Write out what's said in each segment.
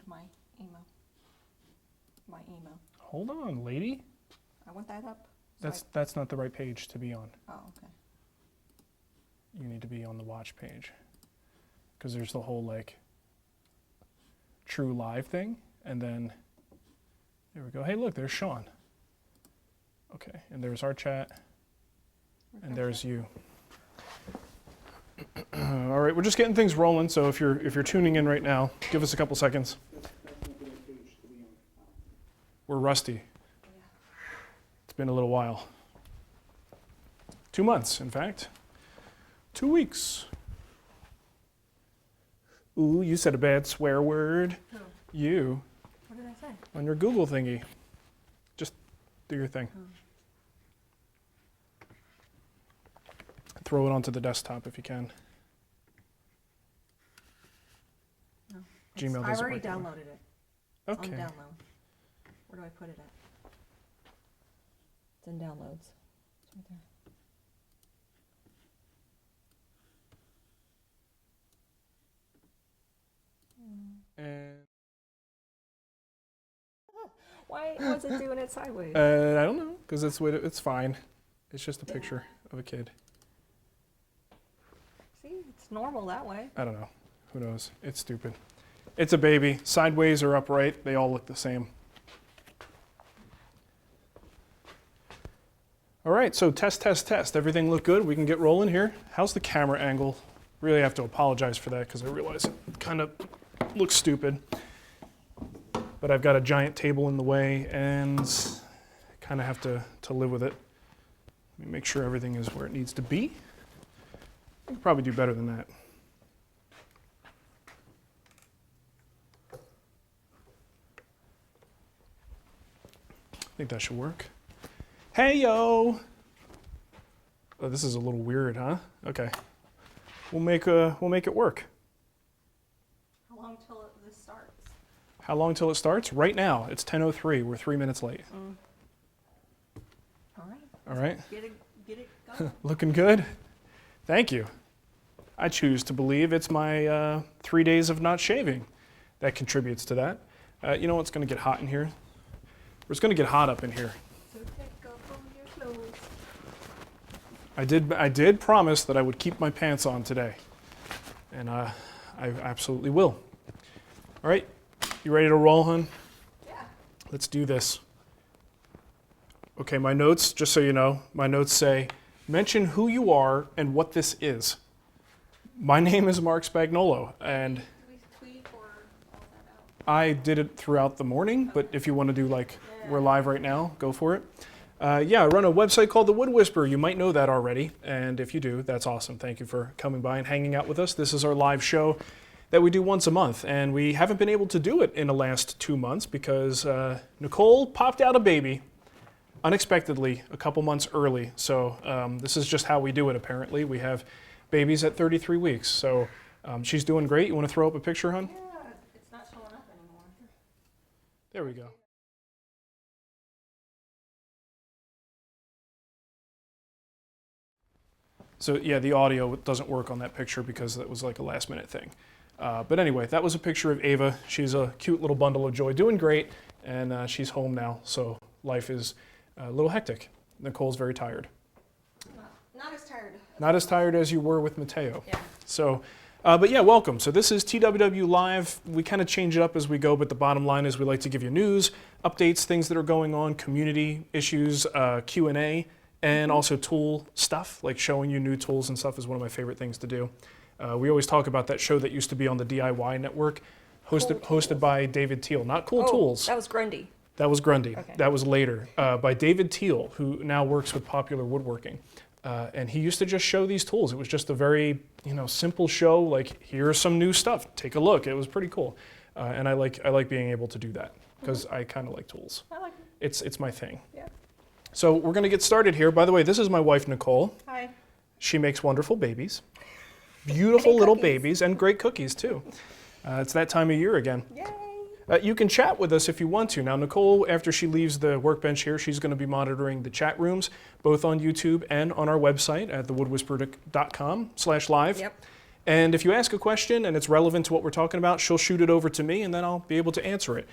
my email. My email. Hold on, lady. I want that up. That's not the right page to be on. Oh, okay. You need to be on the watch page. Because there's the whole like true live thing. And then, there we go. Hey, look, there's Sean. Okay, and there's our chat. And there's you. All right, we're just getting things rolling. So if you're tuning in right now, give us a couple seconds. We're rusty. It's been a little while. 2 months, in fact. 2 weeks. Ooh, you said a bad swear word. Who? You. What did I say? On your Google thingy. Just do your thing. Throw it onto the desktop if you can. No. Gmail doesn't I've already work that way. downloaded it. Okay. On download. Where do I put it at? It's in downloads. It's right there. And Why was it doing it sideways? I don't know, because it's fine. It's just a picture of a kid. See, it's normal that way. I don't know. Who knows? It's stupid. It's a baby. Sideways or upright, they all look the same. All right, so test. Everything looked good. We can get rolling here. How's the camera angle? Really have to apologize for that because I realize it kind of looks stupid. But I've got a giant table in the way and kind of have to live with it. Let me make sure everything is where it needs to be. I can probably do better than that. I think that should work. Hey yo! Oh, this is a little weird, huh? Okay. We'll make it work. How long till this starts? How long till it starts? Right now, it's 10:03. We're 3 minutes late. All right. All right. Get it going. Looking good? Thank you. I choose to believe it's my 3 days of not shaving that contributes to that. You know what's going to get hot in here? It's going to get hot up in here. So take off all your clothes. I did promise that I would keep my pants on today, and I absolutely will. All right, you ready to roll, hon? Yeah. Let's do this. Okay, my notes, just so you know, my notes say, mention who you are and what this is. My name is Marc Spagnuolo, and Do we tweet or all that out? I did it throughout the morning, but if you want to do like, we're live right now, go for it. Yeah, I run a website called The Wood Whisperer. You might know that already, and if you do, that's awesome. Thank you for coming by and hanging out with us. This is our live show that we do once a month, and we haven't been able to do it in the last 2 months because Nicole popped out a baby unexpectedly a couple months early. So this is just how we do it, apparently. We have babies at 33 weeks, so she's doing great. You want to throw up a picture, hon? Yeah, it's not showing up anymore. There we go. So yeah, the audio doesn't work on that picture because that was like a last minute thing. But anyway, that was a picture of Ava. She's a cute little bundle of joy, doing great, and she's home now, so life is a little hectic. Nicole's very tired. Not as tired. Not as tired as you were with Mateo. Yeah. So, but yeah, welcome. So this is TWW Live. We kind of change it up as we go, but the bottom line is we like to give you news, updates, things that are going on, community issues, Q&A, and also tool stuff, like showing you new tools and stuff is one of my favorite things to do. We always talk about that show that used to be on the DIY network, hosted by David Teal. Not Cool Tools. That was Grundy. That was Grundy. Okay. That was later, by David Teal, who now works with Popular Woodworking. And he used to just show these tools. It was just a very, simple show. Like, here's some new stuff. Take a look. It was pretty cool. And I like being able to do that because I kind of like tools. I like it. It's my thing. Yeah. So we're going to get started here. By the way, this is my wife, Nicole. Hi. She makes wonderful babies. Beautiful little babies and great cookies, too. It's that time of year again. Yay. You can chat with us if you want to. Now, Nicole, after she leaves the workbench here, she's going to be monitoring the chat rooms, both on YouTube and on our website at thewoodwhisperer.com/live. Yep. And if you ask a question and it's relevant to what we're talking about, she'll shoot it over to me and then I'll be able to answer it,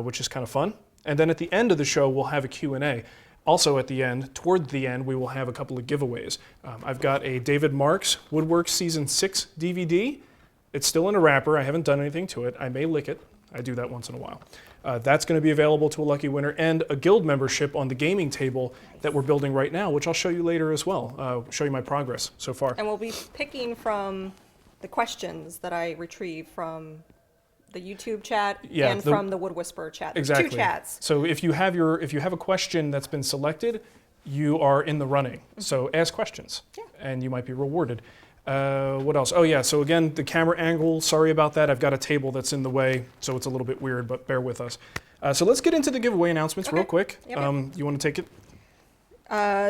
which is kind of fun. And then at the end of the show, we'll have a Q&A. Also at the end, toward the end, we will have a couple of giveaways. I've got a David Marc's Woodworks Season 6 DVD. It's still in a wrapper. I haven't done anything to it. I may lick it. I do that once in a while. That's going to be available to a lucky winner, and a guild membership on the gaming table that we're building right now, which I'll show you later as well. Show you my progress so far. And we'll be picking from the questions that I retrieve from the YouTube chat and from the Wood Whisperer chat. There's exactly. 2 chats. So if you have a question that's been selected, you are in the running. So ask questions, and you might be rewarded. What else? Oh yeah, so again, the camera angle, sorry about that. I've got a table that's in the way, so it's a little bit weird, but bear with us. So let's get into the giveaway announcements real quick. Yep. You want to take it?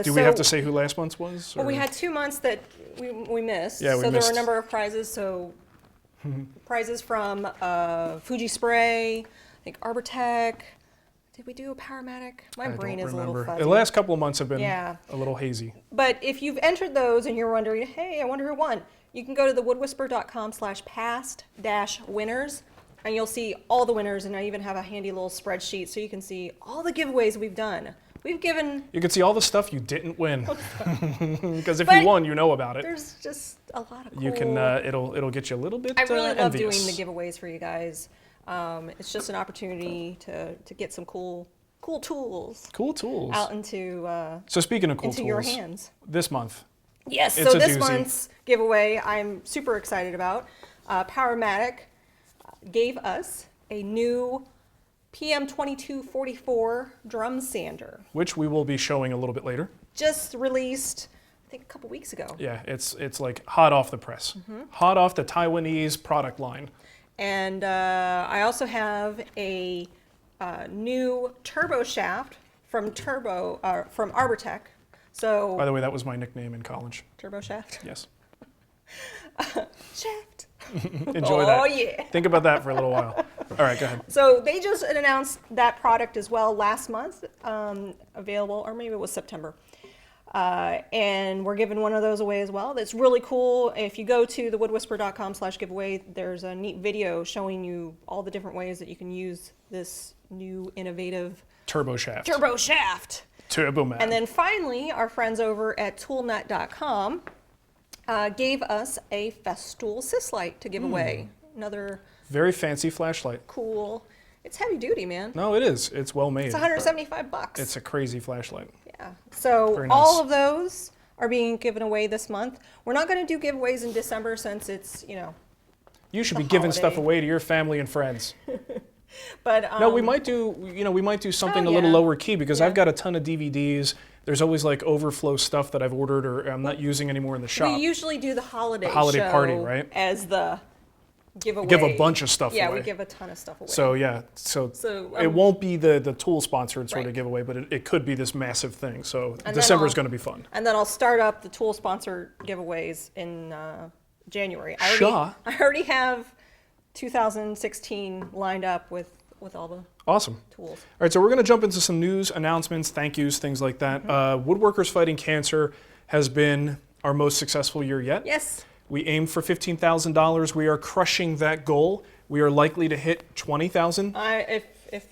Do we have to say who last month's was? Well, we had 2 months that we missed. Yeah, so there were a number of prizes. So prizes from Fuji Spray, I think Arbortech. Did we do a Powermatic? My brain is a little fuzzy. The last couple of months have been a little hazy. But if you've entered those and you're wondering, hey, I wonder who won, you can go to thewoodwhisperer.com/past-winners, and you'll see all the winners. And I even have a handy little spreadsheet so you can see all the giveaways we've done. We've given... You can see all the stuff you didn't win. Because if you won, you know about it. There's just a lot of cool... You can, it'll get you a doing the giveaways for you guys. It's just an opportunity to get some cool tools. Cool tools. Out into so speaking of cool into tools, your hands. This month. Yes, so this month's giveaway I'm super excited about. Powermatic gave us a new PM2244 drum sander. Which we will be showing a little bit later. Just released, I think, a couple weeks ago. Yeah, it's like hot off the press. Hot off the Taiwanese product line. And I also have a new TurboShaft from Arbortech. So, by the way, that was my nickname in college. TurboShaft? Yes. Shaft. Enjoy that. Oh, yeah. Think about that for a little while. All right, go ahead. So they just announced that product as well last month, available, or maybe it was September. And we're giving one of those away as well. That's really cool. If you go to thewoodwhisperer.com/giveaway, there's a neat video showing you all the different ways that you can use this new innovative TurboShaft. Turbomat. And then finally, our friends over at toolnut.com gave us a Festool Syslite to give away. Another very fancy flashlight. Cool. It's heavy duty, man. No, it is. It's well made. It's $175. It's a crazy flashlight. Yeah. So nice. All of those are being given away this month. We're not going to do giveaways in December since it's, You should be giving stuff away to your family and friends. But no, we might do something a little lower key because I've got a ton of DVDs. There's always like overflow stuff that I've ordered or I'm not using anymore in the shop. We usually do the holiday show party, right? As the giveaway. Give a bunch of stuff away. Yeah, we give a ton of stuff away. So yeah, it won't be the tool sponsored sort of giveaway, but it could be this massive thing. So December is going to be fun. And then I'll start up the tool sponsored giveaways in January. I already have 2016 lined up with all the tools. All right, so we're going to jump into some news, announcements, thank yous, things like that. Woodworkers Fighting Cancer has been our most successful year yet. Yes. We aimed for $15,000. We are crushing that goal. We are likely to hit $20,000. If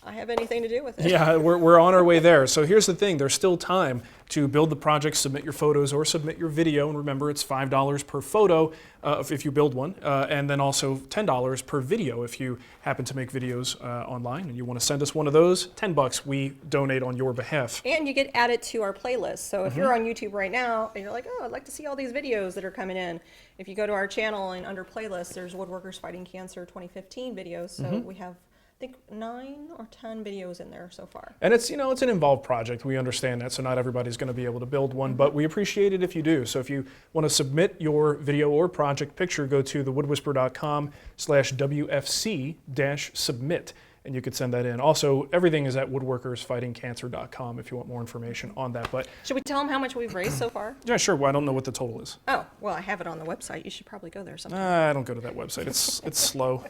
I have anything to do with it. Yeah, we're on our way there. So here's the thing. There's still time to build the project, submit your photos, or submit your video. And remember, it's $5 per photo if you build one, and then also $10 per video if you happen to make videos online and you want to send us one of those. $10 we donate on your behalf. And you get added to our playlist. So if you're on YouTube right now and you're like, oh, I'd like to see all these videos that are coming in, if you go to our channel and under playlists, there's Woodworkers Fighting Cancer 2015, videos. So we have, I think, 9 or 10 videos in there so far. And it's an involved project. We understand that, so not everybody's going to be able to build one, but we appreciate it if you do. So if you want to submit your video or project picture, go to thewoodwhisperer.com/WFC-submit, and you could send that in. Also, everything is at woodworkersfightingcancer.com if you want more information on that. But should we tell them how much we've raised so far? Yeah, sure. Well, I don't know what the total is. Oh, well, I have it on the website. You should probably go there sometime. I don't go to that website. It's slow.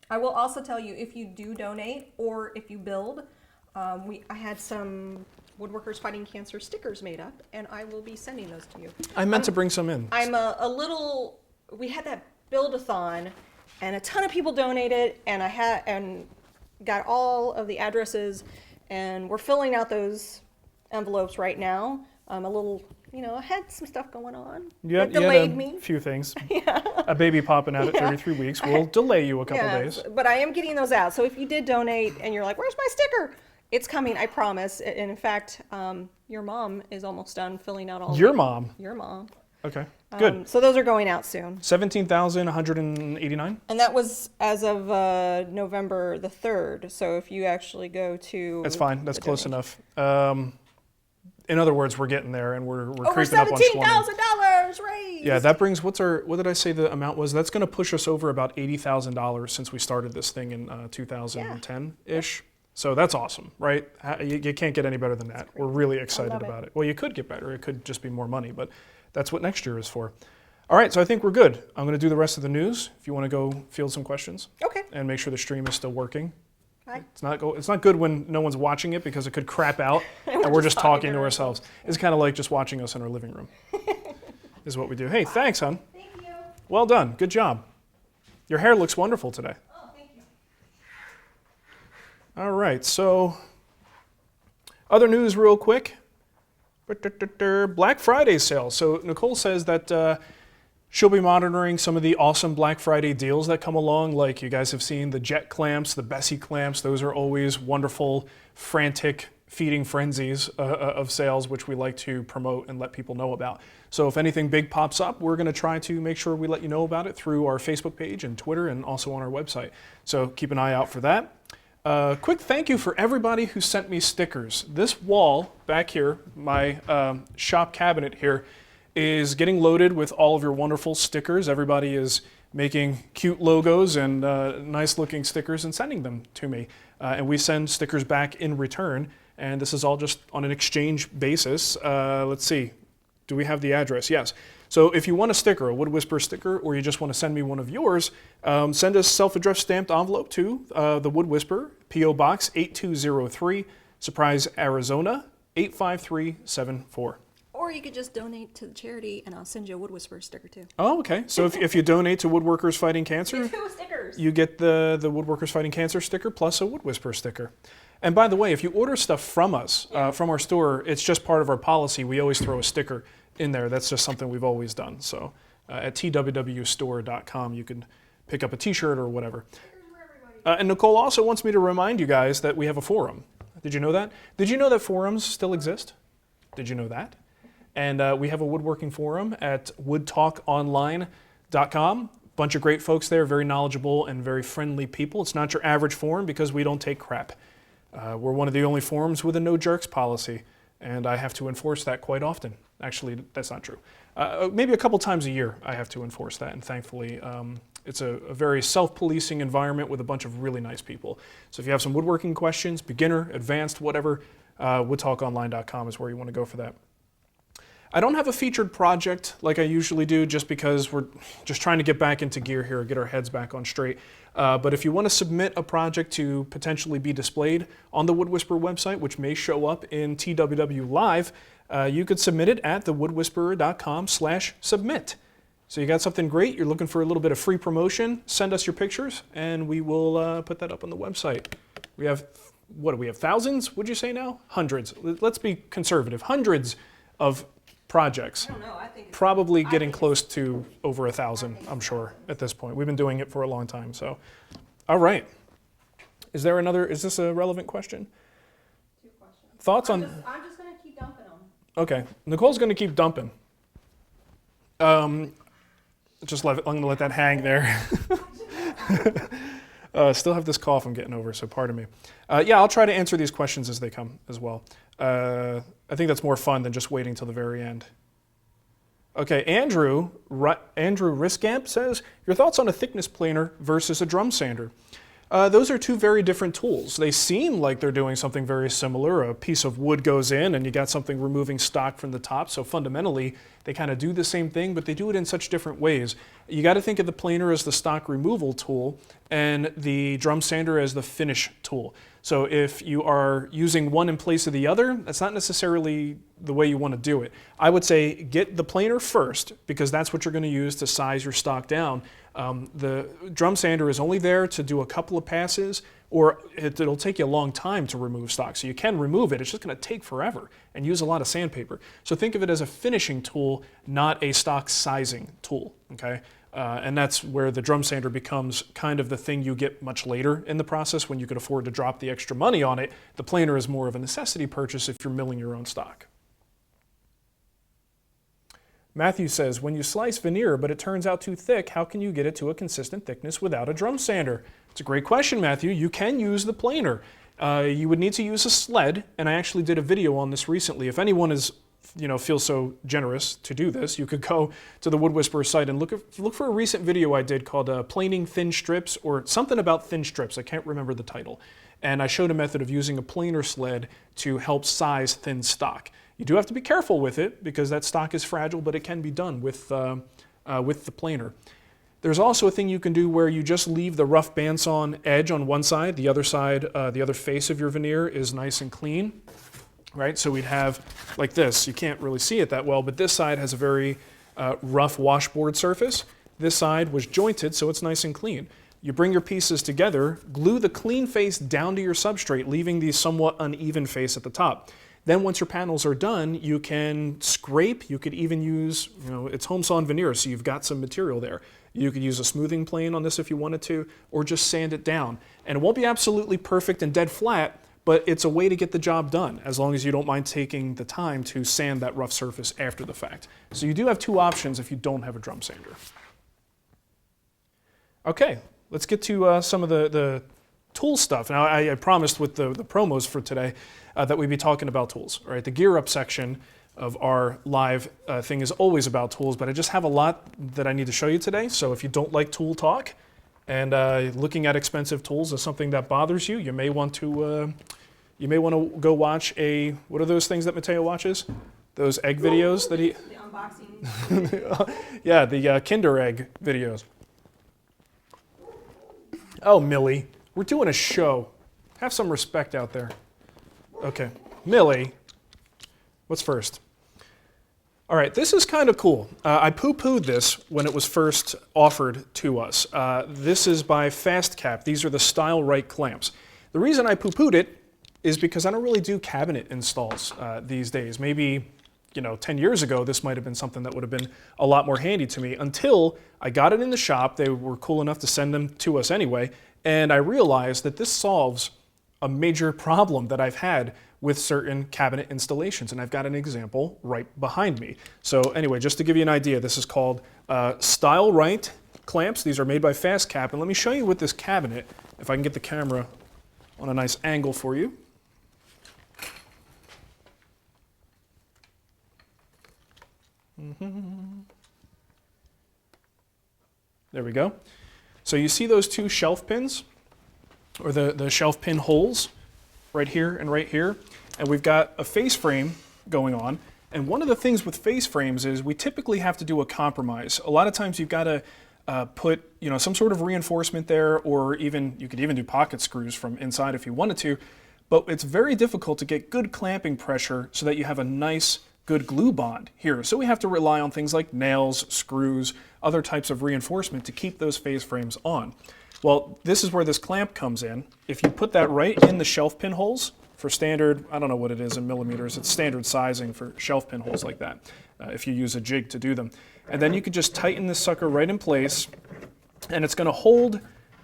I will also tell you, if you do donate or if you build, I had some Woodworkers Fighting Cancer stickers made up, and I will be sending those to you. I meant to bring some in. I'm a little. We had that build-a-thon, and a ton of people donated, and I got all of the addresses, and we're filling out those envelopes right now. A little, I had some stuff going on. Yep, It delayed you had me. a few things. A baby popping out at 33 weeks will delay you a couple days. But I am getting those out. So if you did donate and you're like, where's my sticker? It's coming, I promise. And in fact, your mom is almost done filling out all Your mom? Your mom. Okay, good. So those are going out soon. 17,189? And that was as of November the 3rd. So if you actually go to... That's fine. That's close donation. enough. In other words, we're getting there, and we're Over creeping up on 20. $17,000 raised! Yeah, that brings, what did I say the amount was? That's going to push us over about $80,000 since we started this thing in 2010-ish. So that's awesome, right? You can't get any better than that. We're really excited about it. Well, you could get better. It could just be more money, but that's what next year is for. All right, so I think we're good. I'm going to do the rest of the news if you want to go field some questions. Okay. And make sure the stream is still working. Hi. It's not good when no one's watching it because it could crap out and we're just talking to ourselves. It's kind of like just watching us in our living room. Is what we do. Hey, thanks, hon. Thank you. Well done. Good job. Your hair looks wonderful today. Oh, thank you. All right, so other news real quick. Black Friday sale. So Nicole says that she'll be monitoring some of the awesome Black Friday deals that come along. Like you guys have seen the Jet clamps, the Bessie clamps. Those are always wonderful, frantic feeding frenzies of sales, which we like to promote and let people know about. So if anything big pops up, we're going to try to make sure we let you know about it through our Facebook page and Twitter and also on our website. So keep an eye out for that. Quick thank you for everybody who sent me stickers. This wall back here, my shop cabinet here, is getting loaded with all of your wonderful stickers. Everybody is making cute logos and nice looking stickers and sending them to me. And we send stickers back in return. And this is all just on an exchange basis. Let's see, do we have the address? Yes. So if you want a sticker, a Wood Whisperer sticker, or you just want to send me one of yours, send a self-addressed stamped envelope to the Wood Whisperer, P.O. Box 8203, Surprise, Arizona 85374. Or you could just donate to the charity, and I'll send you a Wood Whisperer sticker too. Oh, okay. So if you donate to Woodworkers Fighting Cancer, 2 stickers. you get the Woodworkers Fighting Cancer sticker plus a Wood Whisperer sticker. And by the way, if you order stuff from us, from our store, it's just part of our policy. We always throw a sticker in there. That's just something we've always done. So at TWWstore.com, you can pick up a t-shirt or whatever. And Nicole also wants me to remind you guys that we have a forum. Did you know that? Did you know that forums still exist? Did you know that? And we have a woodworking forum at woodtalkonline.com. Bunch of great folks there, very knowledgeable and very friendly people. It's not your average forum because we don't take crap. We're one of the only forums with a no jerks policy, and I have to enforce that quite often. Actually, that's not true. Maybe a couple times a year I have to enforce that, and thankfully it's a very self-policing environment with a bunch of really nice people. So if you have some woodworking questions, beginner, advanced, whatever, woodtalkonline.com is where you want to go for that. I don't have a featured project like I usually do just because we're just trying to get back into gear here, get our heads back on straight. But if you want to submit a project to potentially be displayed on the Wood Whisperer website, which may show up in TWW Live, you could submit it at thewoodwhisperer.com/submit. So you got something great, you're looking for a little bit of free promotion, send us your pictures and we will put that up on the website. We have, what do we have, thousands, would you say now? Hundreds. Let's be conservative. Hundreds of projects. I don't know. I think it's Probably getting close to over 1,000, I'm sure, at this point. We've been doing it for a long time, so. All right. Is this a relevant question? 2 questions. Thoughts I'm on, just going to keep dumping them. okay, Nicole's gonna keep dumping. I'm gonna let that hang there. Still have this cough I'm getting over, so pardon me. Yeah, I'll try to answer these questions as they come as well. I think that's more fun than just waiting till the very end. Okay, Andrew Riskamp says, your thoughts on a thickness planer versus a drum sander? Those are two very different tools. They seem like they're doing something very similar. A piece of wood goes in and you got something removing stock from the top. So fundamentally, they kind of do the same thing, but they do it in such different ways. You got to think of the planer as the stock removal tool and the drum sander as the finish tool. So if you are using one in place of the other, that's not necessarily the way you want to do it. I would say get the planer first, because that's what you're going to use to size your stock down. The drum sander is only there to do a couple of passes, or it'll take you a long time to remove stock. So you can remove it, it's just going to take forever and use a lot of sandpaper. So think of it as a finishing tool, not a stock sizing tool, okay? And that's where the drum sander becomes kind of the thing you get much later in the process when you could afford to drop the extra money on it. The planer is more of a necessity purchase if you're milling your own stock. Matthew says, when you slice veneer but it turns out too thick, how can you get it to a consistent thickness without a drum sander? It's a great question, Matthew. You can use the planer. You would need to use a sled, and I actually did a video on this recently. If anyone is, feels so generous to do this, you could go to the Wood Whisperer site and look for a recent video I did called Planing Thin Strips, or something about thin strips. I can't remember the title. And I showed a method of using a planer sled to help size thin stock. You do have to be careful with it because that stock is fragile, but it can be done with the planer. There's also a thing you can do where you just leave the rough bandsaw edge on one side. The other side, the other face of your veneer is nice and clean, right? So we'd have like this. You can't really see it that well, but this side has a very rough washboard surface. This side was jointed, so it's nice and clean. You bring your pieces together, glue the clean face down to your substrate, leaving the somewhat uneven face at the top. Then once your panels are done, you can scrape. You could even use, it's home sawn veneer, so you've got some material there. You could use a smoothing plane on this if you wanted to, or just sand it down. And it won't be absolutely perfect and dead flat, but it's a way to get the job done, as long as you don't mind taking the time to sand that rough surface after the fact. So you do have two options if you don't have a drum sander. Okay, let's get to some of the tool stuff. Now, I promised with the promos for today that we'd be talking about tools, right? The gear up section of our live thing is always about tools, but I just have a lot that I need to show you today. So if you don't like tool talk and looking at expensive tools is something that bothers you, you may want to go watch what are those things that Mateo watches? Those egg videos that he... The unboxing. Yeah, the Kinder Egg videos. Oh, Millie, we're doing a show. Have some respect out there. Okay, Millie, what's first? All right, this is kind of cool. I poo-pooed this when it was first offered to us. This is by FastCap. These are the Stilerite clamps. The reason I poo-pooed it is because I don't really do cabinet installs these days. Maybe 10 years ago, this might have been something that would have been a lot more handy to me until I got it in the shop. They were cool enough to send them to us anyway, and I realized that this solves a major problem that I've had with certain cabinet installations, and I've got an example right behind me. So anyway, just to give you an idea, this is called Stilerite clamps. These are made by FastCap, and let me show you with this cabinet, if I can get the camera on a nice angle for you. There we go. So you see those two shelf pins, or the shelf pin holes right here and right here, and we've got a face frame going on. And one of the things with face frames is we typically have to do a compromise. A lot of times you've got to put some sort of reinforcement there, or even you could even do pocket screws from inside if you wanted to, but it's very difficult to get good clamping pressure so that you have a nice good glue bond here. So we have to rely on things like nails, screws, other types of reinforcement to keep those face frames on. Well, this is where this clamp comes in. If you put that right in the shelf pin holes for standard, I don't know what it is in millimeters, it's standard sizing for shelf pin holes like that, if you use a jig to do them. And then you could just tighten this sucker right in place, and it's going to hold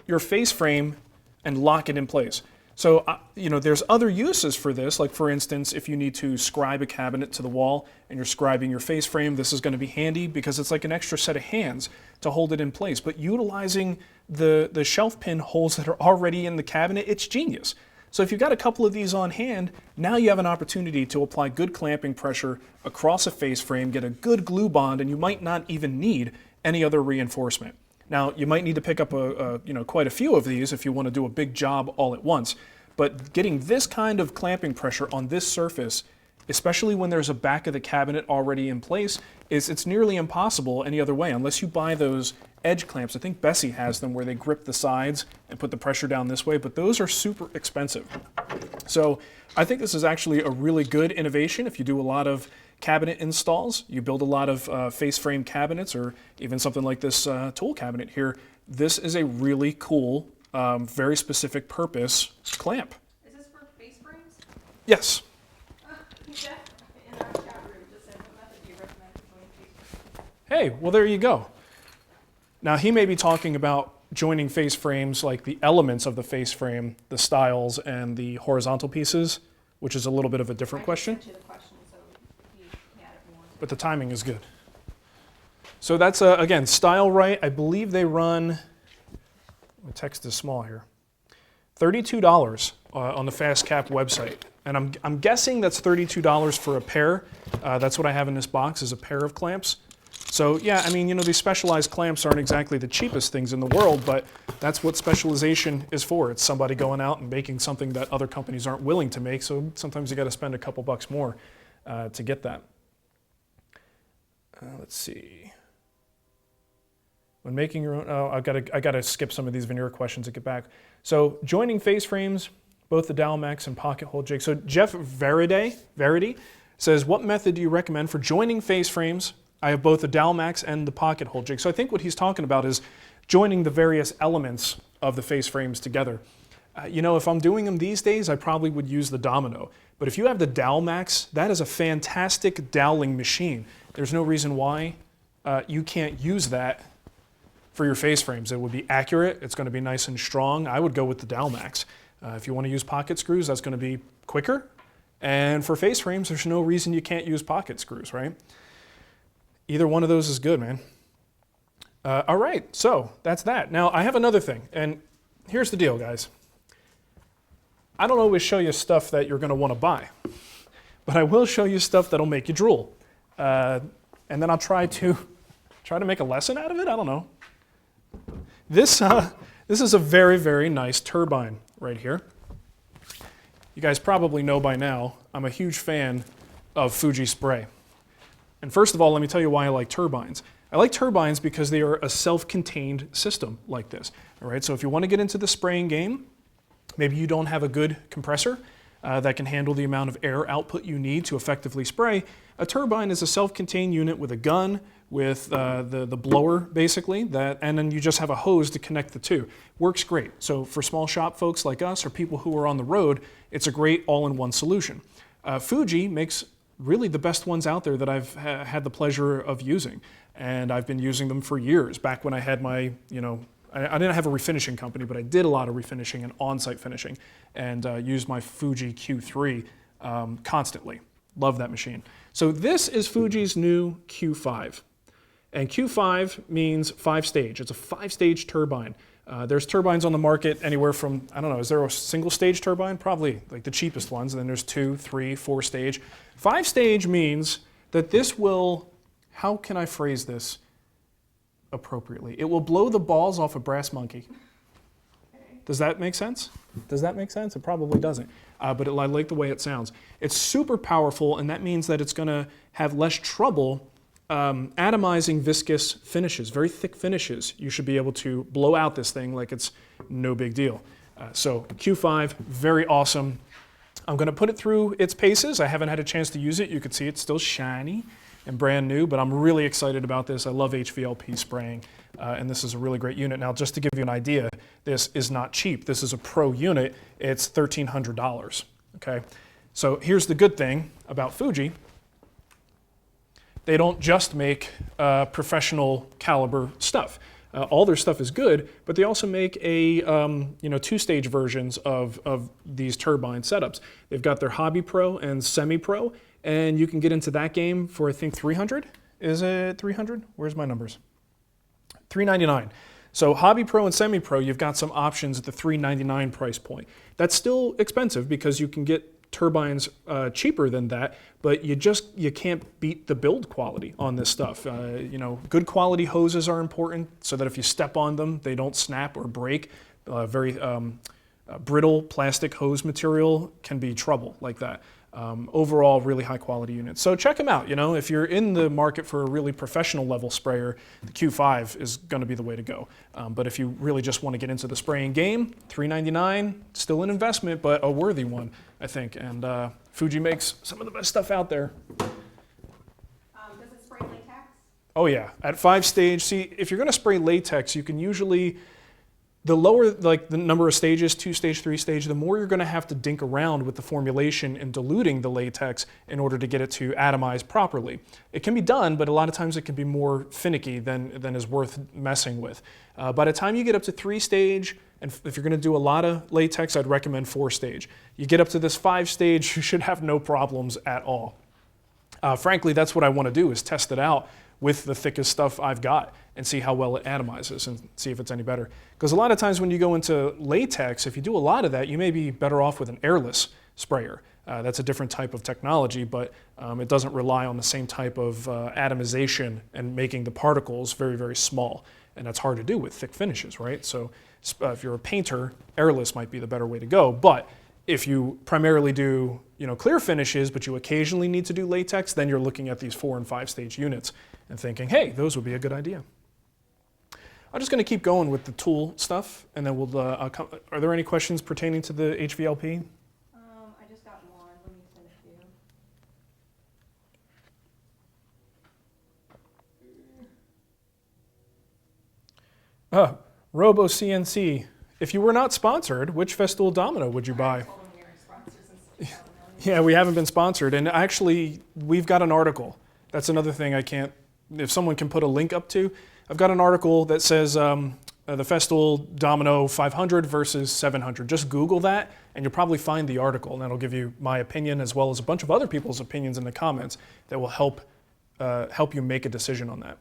your face frame and lock it in place. So, there's other uses for this, like for instance, if you need to scribe a cabinet to the wall and you're scribing your face frame, this is going to be handy because it's like an extra set of hands to hold it in place. But utilizing the shelf pin holes that are already in the cabinet, it's genius. So if you've got a couple of these on hand, now you have an opportunity to apply good clamping pressure across a face frame, get a good glue bond, and you might not even need any other reinforcement. Now, you might need to pick up quite a few of these if you want to do a big job all at once, but getting this kind of clamping pressure on this surface, especially when there's a back of the cabinet already in place, it's nearly impossible any other way, unless you buy those edge clamps. I think Bessie has them where they grip the sides and put the pressure down this way, but those are super expensive. So I think this is actually a really good innovation if you do a lot of cabinet installs, you build a lot of face frame cabinets, or even something like this tool cabinet here. This is a really cool, very specific purpose clamp. Is this for face frames? Yes. Jeff in our chat room just said, what method do you recommend for joining face frames? Hey, well there you go. Now he may be talking about joining face frames, like the elements of the face frame, the stiles and the horizontal pieces, which is a little bit of a different question. I sent you the question, so he had it more. But the timing is good. So that's, again, Stilerite. I believe they run, the text is small here, $32 on the FastCap website. And I'm guessing that's $32 for a pair. That's what I have in this box, is a pair of clamps. So yeah, I mean, these specialized clamps aren't exactly the cheapest things in the world, but that's what specialization is for. It's somebody going out and making something that other companies aren't willing to make, so sometimes you got to spend a couple bucks more to get that. Let's see. When making your own, I gotta skip some of these veneer questions to get back. So joining face frames, both the Dowelmax and pocket hole jig. So Jeff Verity says, what method do you recommend for joining face frames? I have both the Dowelmax and the pocket hole jig. So I think what he's talking about is joining the various elements of the face frames together. If I'm doing them these days, I probably would use the Domino. But if you have the Dowelmax, that is a fantastic doweling machine. There's no reason why you can't use that for your face frames. It would be accurate. It's going to be nice and strong. I would go with the Dowelmax. If you want to use pocket screws, that's going to be quicker. And for face frames, there's no reason you can't use pocket screws, right? Either one of those is good, man. All right, so that's that. Now, I have another thing, and here's the deal, guys. I don't always show you stuff that you're going to want to buy, but I will show you stuff that'll make you drool. And then I'll try to make a lesson out of it. I don't know. This is a very, very nice turbine right here. You guys probably know by now, I'm a huge fan of Fuji spray. And first of all, let me tell you why I like turbines. I like turbines because they are a self-contained system like this. All right, so if you want to get into the spraying game, maybe you don't have a good compressor that can handle the amount of air output you need to effectively spray. A turbine is a self-contained unit with a gun, with the blower basically, and then you just have a hose to connect the two. Works great. So for small shop folks like us or people who are on the road, it's a great all-in-one solution. Fuji makes really the best ones out there that I've had the pleasure of using. And I've been using them for years. Back when I had my, I didn't have a refinishing company, but I did a lot of refinishing and on-site finishing, and used my Fuji Q3 constantly. Love that machine. So this is Fuji's new Q5. And Q5 means 5-stage. It's a 5-stage turbine. There's turbines on the market anywhere from, I don't know, is there a single stage turbine? Probably like the cheapest ones. And then there's 2, 3, 4-stage. 5-stage means that this will, how can I phrase this appropriately? It will blow the balls off a brass monkey. Does that make sense? Does that make sense? It probably doesn't. But I like the way it sounds. It's super powerful, and that means that it's going to have less trouble atomizing viscous finishes, very thick finishes. You should be able to blow out this thing like it's no big deal. So Q5, very awesome. I'm going to put it through its paces. I haven't had a chance to use it. You can see it's still shiny and brand new, but I'm really excited about this. I love HVLP spraying, and this is a really great unit. Now, just to give you an idea, this is not cheap. This is a pro unit. It's $1,300, okay? So here's the good thing about Fuji. They don't just make professional caliber stuff. All their stuff is good, but they also make a 2-stage versions of these turbine setups. They've got their Hobby Pro and Semi Pro, and you can get into that game for I think $300. Is it $300? Where's my numbers? $399. So Hobby Pro and Semi Pro, you've got some options at the $399 price point. That's still expensive because you can get turbines cheaper than that, but you can't beat the build quality on this stuff. Good quality hoses are important so that if you step on them, they don't snap or break. Very brittle plastic hose material can be trouble like that. Overall, really high quality units. So check them out. If you're in the market for a really professional level sprayer, the Q5 is going to be the way to go. But if you really just want to get into the spraying game, $399, still an investment, but a worthy one, I think. And Fuji makes some of the best stuff out there. Does it spray latex? Oh yeah, at 5-stage. See, if you're going to spray latex, you can usually, the lower the number of stages, 2-stage, 3-stage, the more you're going to have to dink around with the formulation and diluting the latex in order to get it to atomize properly. It can be done, but a lot of times it can be more finicky than is worth messing with. By the time you get up to 3-stage, and if you're going to do a lot of latex, I'd recommend 4-stage. You get up to this 5-stage, you should have no problems at all. Frankly, that's what I want to do, is test it out with the thickest stuff I've got and see how well it atomizes and see if it's any better. Because a lot of times when you go into latex, if you do a lot of that, you may be better off with an airless sprayer. That's a different type of technology, but it doesn't rely on the same type of atomization and making the particles very, very small. And that's hard to do with thick finishes, right? So if you're a painter, airless might be the better way to go. But if you primarily do clear finishes, but you occasionally need to do latex, then you're looking at these 4- and 5-stage units and thinking, hey, those would be a good idea. I'm just going to keep going with the tool stuff, and then we'll. Are there any questions pertaining to the HVLP? I just got one. Let me finish you. Robo CNC. If you were not sponsored, which Festool Domino would you buy? Yeah, we haven't been sponsored, and actually, we've got an article. That's another thing I can't. If someone can put a link up to, I've got an article that says the Festool Domino 500 versus 700. Just Google that, and you'll probably find the article, and that'll give you my opinion as well as a bunch of other people's opinions in the comments that will help you make a decision on that.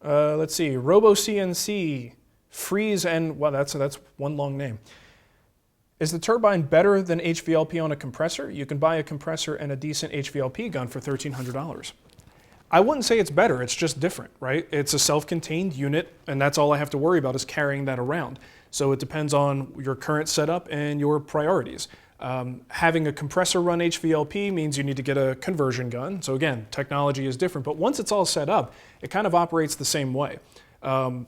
Let's see, Robo CNC, freeze and, well, that's one long name. Is the turbine better than HVLP on a compressor? You can buy a compressor and a decent HVLP gun for $1,300. I wouldn't say it's better, it's just different, right? It's a self-contained unit, and that's all I have to worry about is carrying that around. So it depends on your current setup and your priorities. Having a compressor run HVLP means you need to get a conversion gun. So again, technology is different, but once it's all set up, it kind of operates the same way. Some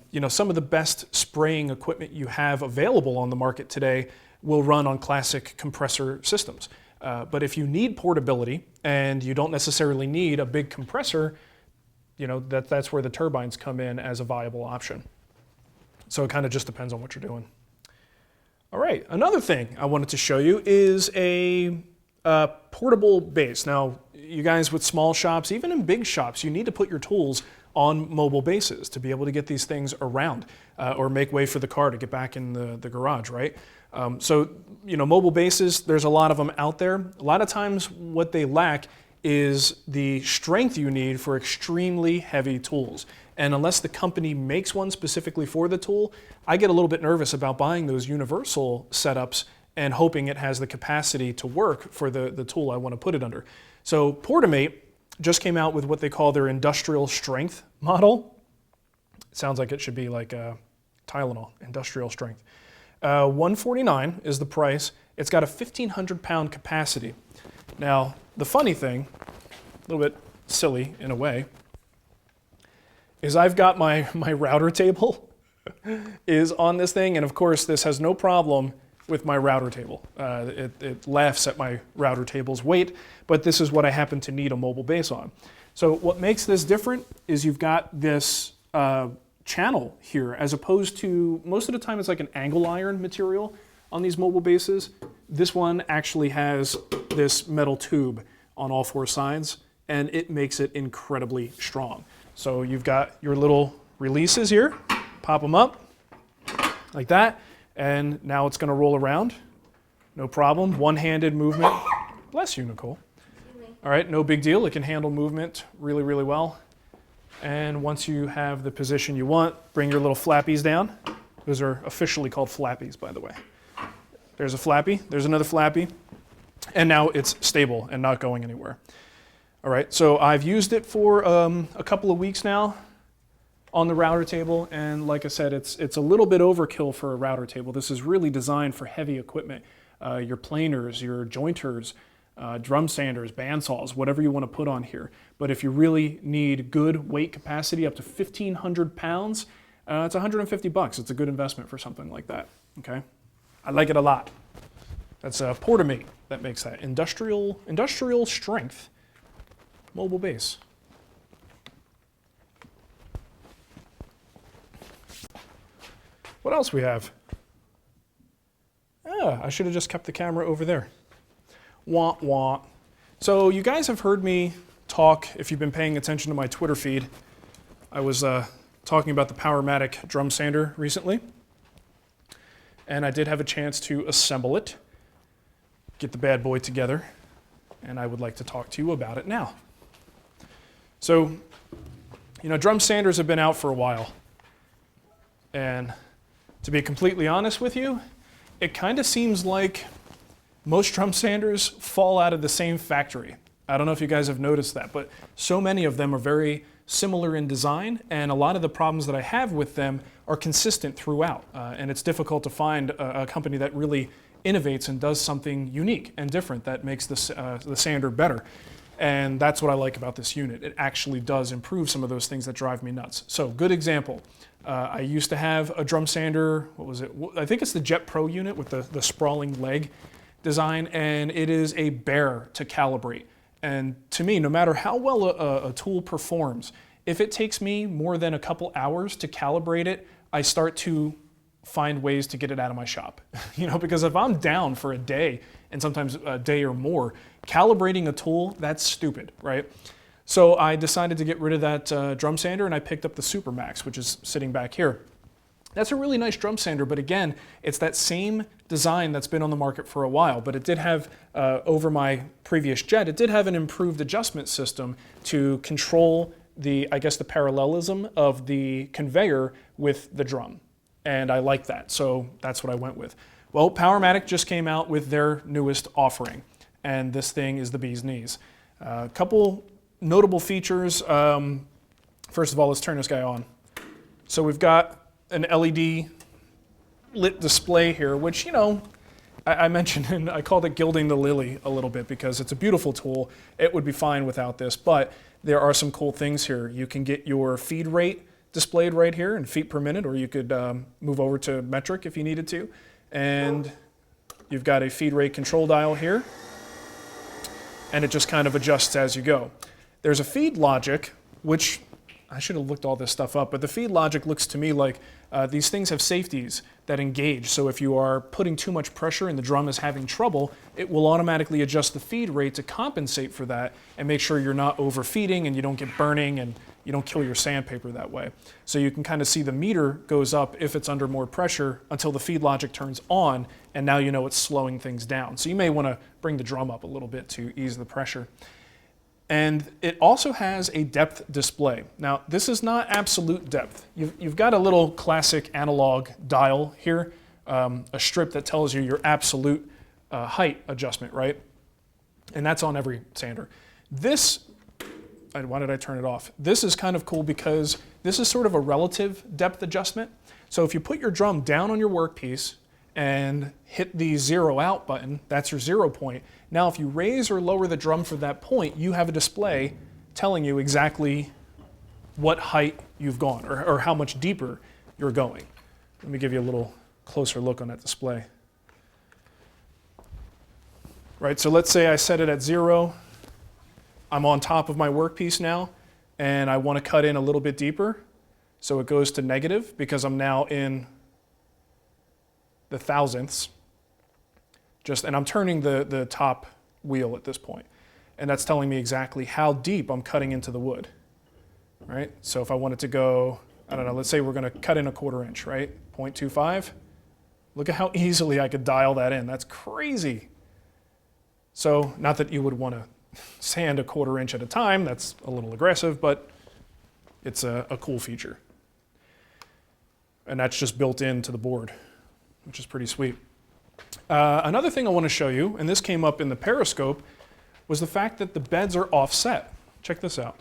of the best spraying equipment you have available on the market today will run on classic compressor systems. But if you need portability and you don't necessarily need a big compressor, that's where the turbines come in as a viable option. So it kind of just depends on what you're doing. All right, another thing I wanted to show you is a portable base. Now, you guys with small shops, even in big shops, you need to put your tools on mobile bases to be able to get these things around or make way for the car to get back in the garage, right? Mobile bases, there's a lot of them out there. A lot of times what they lack is the strength you need for extremely heavy tools. And unless the company makes one specifically for the tool, I get a little bit nervous about buying those universal setups and hoping it has the capacity to work for the tool I want to put it under. So Portamate just came out with what they call their industrial strength model. It sounds like it should be like Tylenol, industrial strength. $149 is the price. It's got a 1,500 pound capacity. Now, the funny thing, a little bit silly in a way, is I've got my router table is on this thing, and of course this has no problem with my router table. It laughs at my router table's weight, but this is what I happen to need a mobile base on. So what makes this different is you've got this channel here, as opposed to, most of the time it's like an angle iron material on these mobile bases. This one actually has this metal tube on all 4 sides, and it makes it incredibly strong. So you've got your little releases here, pop them up like that, and now it's going to roll around. No problem, one-handed movement. Bless you, Nicole. All right, no big deal. It can handle movement really, really well. And once you have the position you want, bring your little flappies down. Those are officially called flappies, by the way. There's a flappy, there's another flappy, and now it's stable and not going anywhere. All right, so I've used it for a couple of weeks now on the router table, and like I said, it's a little bit overkill for a router table. This is really designed for heavy equipment, your planers, your jointers, drum sanders, bandsaws, whatever you want to put on here. But if you really need good weight capacity up to 1,500 pounds, it's $150. It's a good investment for something like that, okay? I like it a lot. That's Portamate that makes that. Industrial strength mobile base. What else we have? I should have just kept the camera over there. Wah, wah. So you guys have heard me talk, if you've been paying attention to my Twitter feed. I was talking about the Powermatic drum sander recently. And I did have a chance to assemble it, get the bad boy together, and I would like to talk to you about it now. So, you know, drum sanders have been out for a while. And to be completely honest with you, it kind of seems like most drum sanders fall out of the same factory. I don't know if you guys have noticed that, but so many of them are very similar in design, and a lot of the problems that I have with them are consistent throughout. And it's difficult to find a company that really innovates and does something unique and different that makes the sander better. And that's what I like about this unit. It actually does improve some of those things that drive me nuts. So, good example. I used to have a drum sander, what was it? I think it's the Jet Pro unit with the sprawling leg design, and it is a bear to calibrate. And to me, no matter how well a tool performs, if it takes me more than a couple hours to calibrate it, I start to find ways to get it out of my shop. You know, because if I'm down for a day, and sometimes a day or more, calibrating a tool, that's stupid, right? So I decided to get rid of that drum sander, and I picked up the Super Max, which is sitting back here. That's a really nice drum sander, but again, it's that same design that's been on the market for a while, but it did have, over my previous jet, it did have an improved adjustment system to control the parallelism of the conveyor with the drum. And I like that, so that's what I went with. Well, Powermatic just came out with their newest offering, and this thing is the bee's knees. A couple notable features. First of all, let's turn this guy on. So we've got an LED lit display here, which, you know, I mentioned, and I called it gilding the lily a little bit because it's a beautiful tool. It would be fine without this, but there are some cool things here. You can get your feed rate displayed right here in feet per minute, or you could move over to metric if you needed to. And you've got a feed rate control dial here, and it just kind of adjusts as you go. There's a feed logic, which I should have looked all this stuff up, but the feed logic looks to me like these things have safeties that engage. So if you are putting too much pressure and the drum is having trouble, it will automatically adjust the feed rate to compensate for that and make sure you're not overfeeding and you don't get burning and you don't kill your sandpaper that way. So you can kind of see the meter goes up if it's under more pressure until the feed logic turns on, and now you know it's slowing things down. So you may want to bring the drum up a little bit to ease the pressure. And it also has a depth display. Now, this is not absolute depth. You've got a little classic analog dial here, a strip that tells you your absolute height adjustment, right? And that's on every sander. This, why did I turn it off? This is kind of cool because this is sort of a relative depth adjustment. So if you put your drum down on your workpiece and hit the 0 out button, that's your 0 point. Now if you raise or lower the drum for that point, you have a display telling you exactly what height you've gone or how much deeper you're going. Let me give you a little closer look on that display. Right, so let's say I set it at 0. I'm on top of my workpiece now, and I want to cut in a little bit deeper. So it goes to negative because I'm now in the thousandths. And I'm turning the top wheel at this point. And that's telling me exactly how deep I'm cutting into the wood. Right? So if I wanted to go, I don't know, let's say we're going to cut in a 1/4 inch, right? 0.25. Look at how easily I could dial that in. That's crazy. So not that you would want to sand a 1/4 inch at a time. That's a little aggressive, but it's a cool feature. And that's just built into the board, which is pretty sweet. Another thing I want to show you, and this came up in the Periscope, was the fact that the beds are offset. Check this out.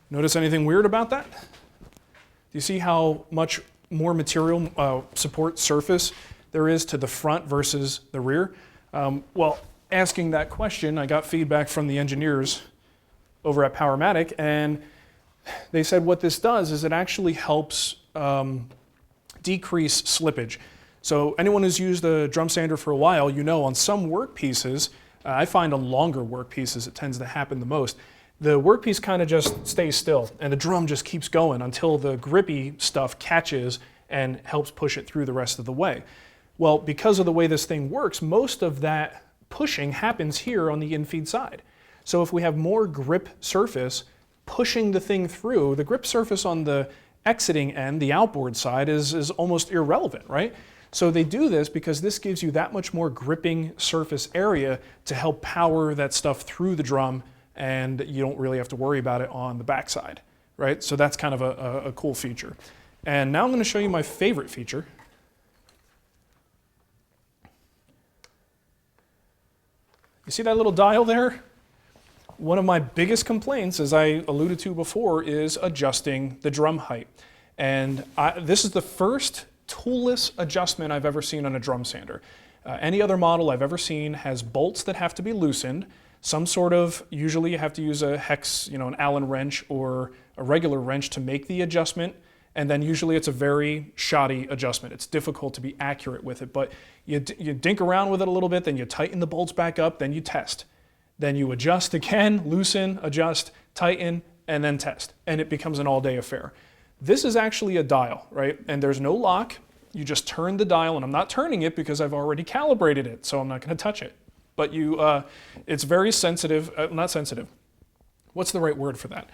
Notice anything weird about that? Do you see how much more material support surface there is to the front versus the rear? Well, asking that question, I got feedback from the engineers over at Powermatic, and they said what this does is it actually helps decrease slippage. So anyone who's used a drum sander for a while, you know on some work pieces, I find on longer work pieces it tends to happen the most. The workpiece kind of just stays still and the drum just keeps going until the grippy stuff catches and helps push it through the rest of the way. Well, because of the way this thing works, most of that pushing happens here on the infeed side. So if we have more grip surface pushing the thing through, the grip surface on the exiting end, the outboard side, is almost irrelevant, right? So they do this because this gives you that much more gripping surface area to help power that stuff through the drum, and you don't really have to worry about it on the backside, right? So that's kind of a cool feature. And now I'm going to show you my favorite feature. You see that little dial there? One of my biggest complaints, as I alluded to before, is adjusting the drum height. And this is the first toolless adjustment I've ever seen on a drum sander. Any other model I've ever seen has bolts that have to be loosened. Some sort of, usually you have to use a hex, an Allen wrench or a regular wrench to make the adjustment. And then usually it's a very shoddy adjustment. It's difficult to be accurate with it, but you dink around with it a little bit, then you tighten the bolts back up, then you test. Then you adjust again, loosen, adjust, tighten, and then test. And it becomes an all-day affair. This is actually a dial, right? And there's no lock. You just turn the dial, and I'm not turning it because I've already calibrated it, so I'm not going to touch it. But it's very sensitive, not sensitive. What's the right word for that?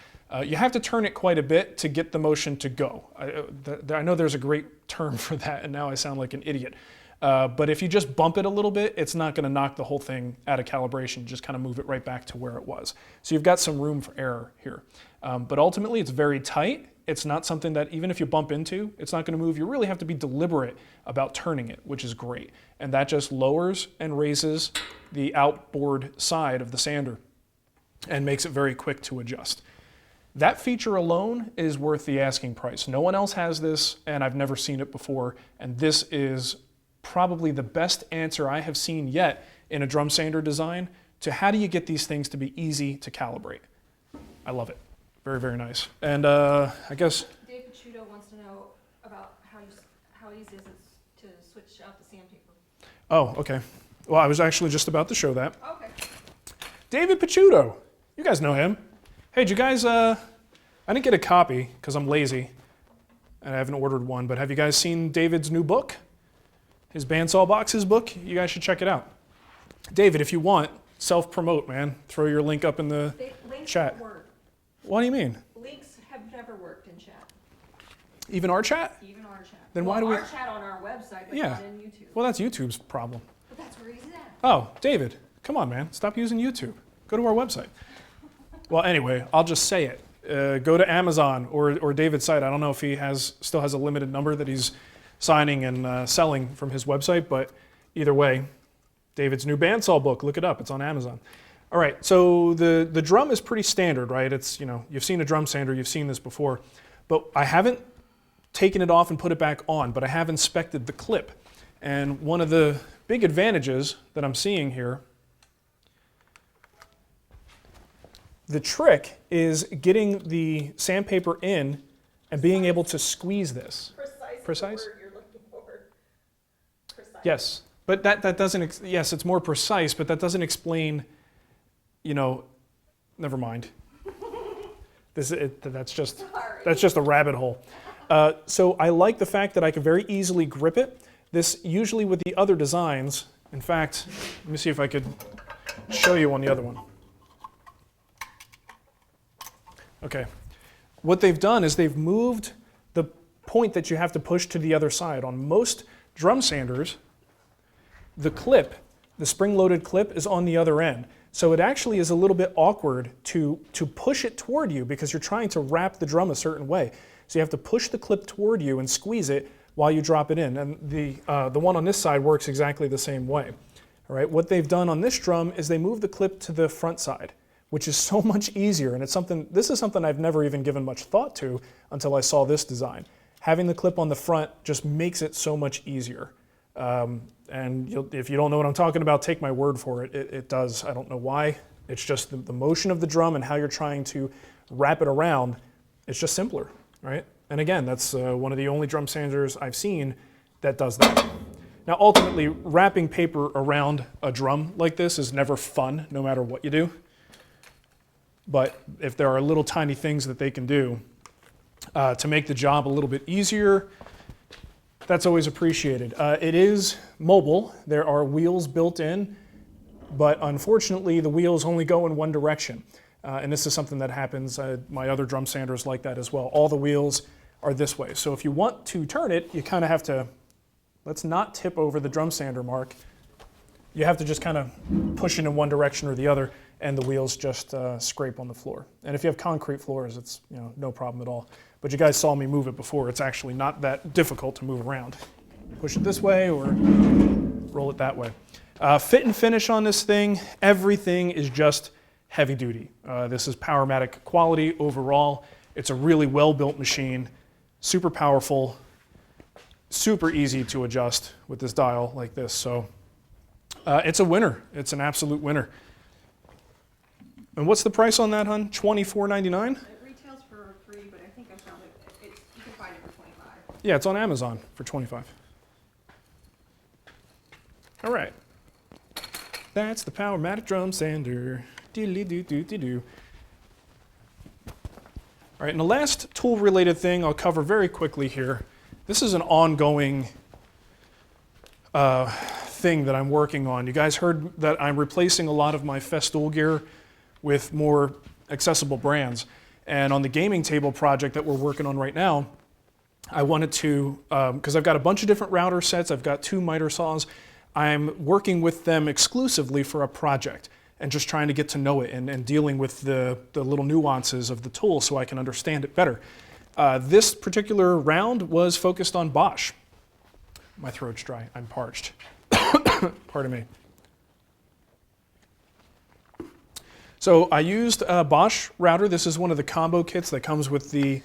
You have to turn it quite a bit to get the motion to go. I know there's a great term for that, and now I sound like an idiot. But if you just bump it a little bit, it's not going to knock the whole thing out of calibration. Just kind of move it right back to where it was. So you've got some room for error here. But ultimately, it's very tight. It's not something that even if you bump into, it's not going to move. You really have to be deliberate about turning it, which is great. And that just lowers and raises the outboard side of the sander and makes it very quick to adjust. That feature alone is worth the asking price. No one else has this, and I've never seen it before. And this is probably the best answer I have seen yet in a drum sander design to how do you get these things to be easy to calibrate. I love it. Very, very nice. And I guess Dave Pachuto wants to know about how easy is it to switch out the sandpaper. Oh, okay. Well, I was actually just about to show that. Okay. David Pachuto. You guys know him. Hey, did you guys, I didn't get a copy because I'm lazy and I haven't ordered one, but have you guys seen David's new book? His Bandsaw Boxes book? You guys should check it out. David, if you want, self-promote, man. Throw your link up in the chat. Don't work. What do you mean? Links have never worked in chat. Even our chat? Even our chat. Then why do we? Our chat on our website, but Yeah. not in YouTube. Well, that's YouTube's problem. But that's where he's at. Oh, David, come on, man. Stop using YouTube. Go to our website. Well, anyway, I'll just say it. Go to Amazon or David's site. I don't know if he still has a limited number that he's signing and selling from his website, but either way, David's new bandsaw book, look it up. It's on Amazon. All right, so the drum is pretty standard, right? It's, you've seen a drum sander, you've seen this before, but I haven't taken it off and put it back on, but I have inspected the clip. And one of the big advantages that I'm seeing here, the trick is getting the sandpaper in and being able to squeeze this. Precise? The word you're looking for. Precise. Yes, but that doesn't, yes, it's more precise, but that doesn't explain, never mind. That's just a rabbit hole. So I like the fact that I can very easily grip it. This usually with the other designs, in fact, let me see if I could show you on the other one. Okay, what they've done is they've moved the point that you have to push to the other side. On most drum sanders, the clip, the spring-loaded clip is on the other end. So it actually is a little bit awkward to push it toward you because you're trying to wrap the drum a certain way. So you have to push the clip toward you and squeeze it while you drop it in. And the one on this side works exactly the same way. All right, what they've done on this drum is they move the clip to the front side, which is so much easier. And this is something I've never even given much thought to until I saw this design. Having the clip on the front just makes it so much easier. And if you don't know what I'm talking about, take my word for it. It does. I don't know why. It's just the motion of the drum and how you're trying to wrap it around. It's just simpler, right? And again, that's one of the only drum sanders I've seen that does that. Now, ultimately, wrapping paper around a drum like this is never fun, no matter what you do. But if there are little tiny things that they can do to make the job a little bit easier, that's always appreciated. It is mobile. There are wheels built in, but unfortunately the wheels only go in one direction. And this is something that happens, my other drum sander is like that as well. All the wheels are this way. So if you want to turn it, you kind of have to, let's not tip over the drum sander, Mark. You have to just kind of push it in one direction or the other, and the wheels just scrape on the floor. And if you have concrete floors, it's no problem at all. But you guys saw me move it before. It's actually not that difficult to move around. Push it this way or roll it that way. Fit and finish on this thing, everything is just heavy duty. This is Powermatic quality overall. It's a really well-built machine, super powerful, super easy to adjust with this dial like this. So it's a winner. It's an absolute winner. And what's the price on that, hun? $24.99? It retails for $3, but I think I found it. You can find it for $25. Yeah, it's on Amazon for $25. All right. That's the Powermatic drum sander. Doo-doo-doo-doo-doo. All right, and the last tool-related thing I'll cover very quickly here. This is an ongoing thing that I'm working on. You guys heard that I'm replacing a lot of my Festool gear with more accessible brands. And on the gaming table project that we're working on right now, I wanted to, because I've got a bunch of different router sets, I've got 2 miter saws, I'm working with them exclusively for a project and just trying to get to know it and dealing with the little nuances of the tool so I can understand it better. This particular round was focused on Bosch. My throat's dry, I'm parched. Pardon me. So I used a Bosch router. This is one of the combo kits that comes with the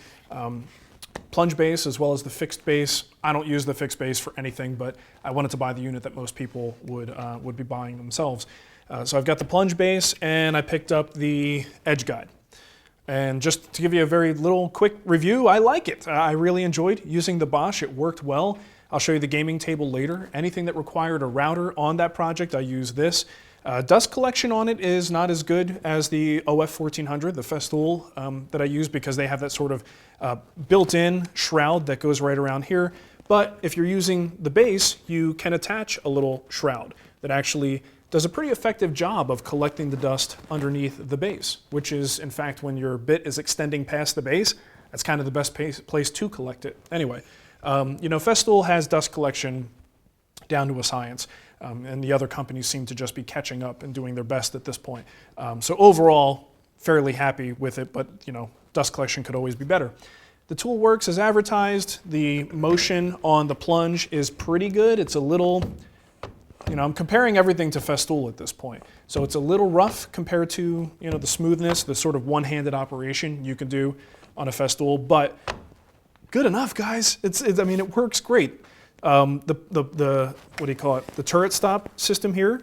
plunge base as well as the fixed base. I don't use the fixed base for anything, but I wanted to buy the unit that most people would be buying themselves. So I've got the plunge base and I picked up the edge guide. And just to give you a very little quick review, I like it. I really enjoyed using the Bosch. It worked well. I'll show you the gaming table later. Anything that required a router on that project, I used this. Dust collection on it is not as good as the OF1400, the Festool that I use, because they have that sort of built-in shroud that goes right around here. But if you're using the base, you can attach a little shroud that actually does a pretty effective job of collecting the dust underneath the base, which is, in fact, when your bit is extending past the base, that's kind of the best place to collect it. Anyway, Festool has dust collection down to a science. And the other companies seem to just be catching up and doing their best at this point. So overall, fairly happy with it, but dust collection could always be better. The tool works as advertised. The motion on the plunge is pretty good. It's a little, I'm comparing everything to Festool at this point. So it's a little rough compared to, the smoothness, the sort of one-handed operation you can do on a Festool, but good enough, guys. It works great. The what do you call it? The turret stop system here,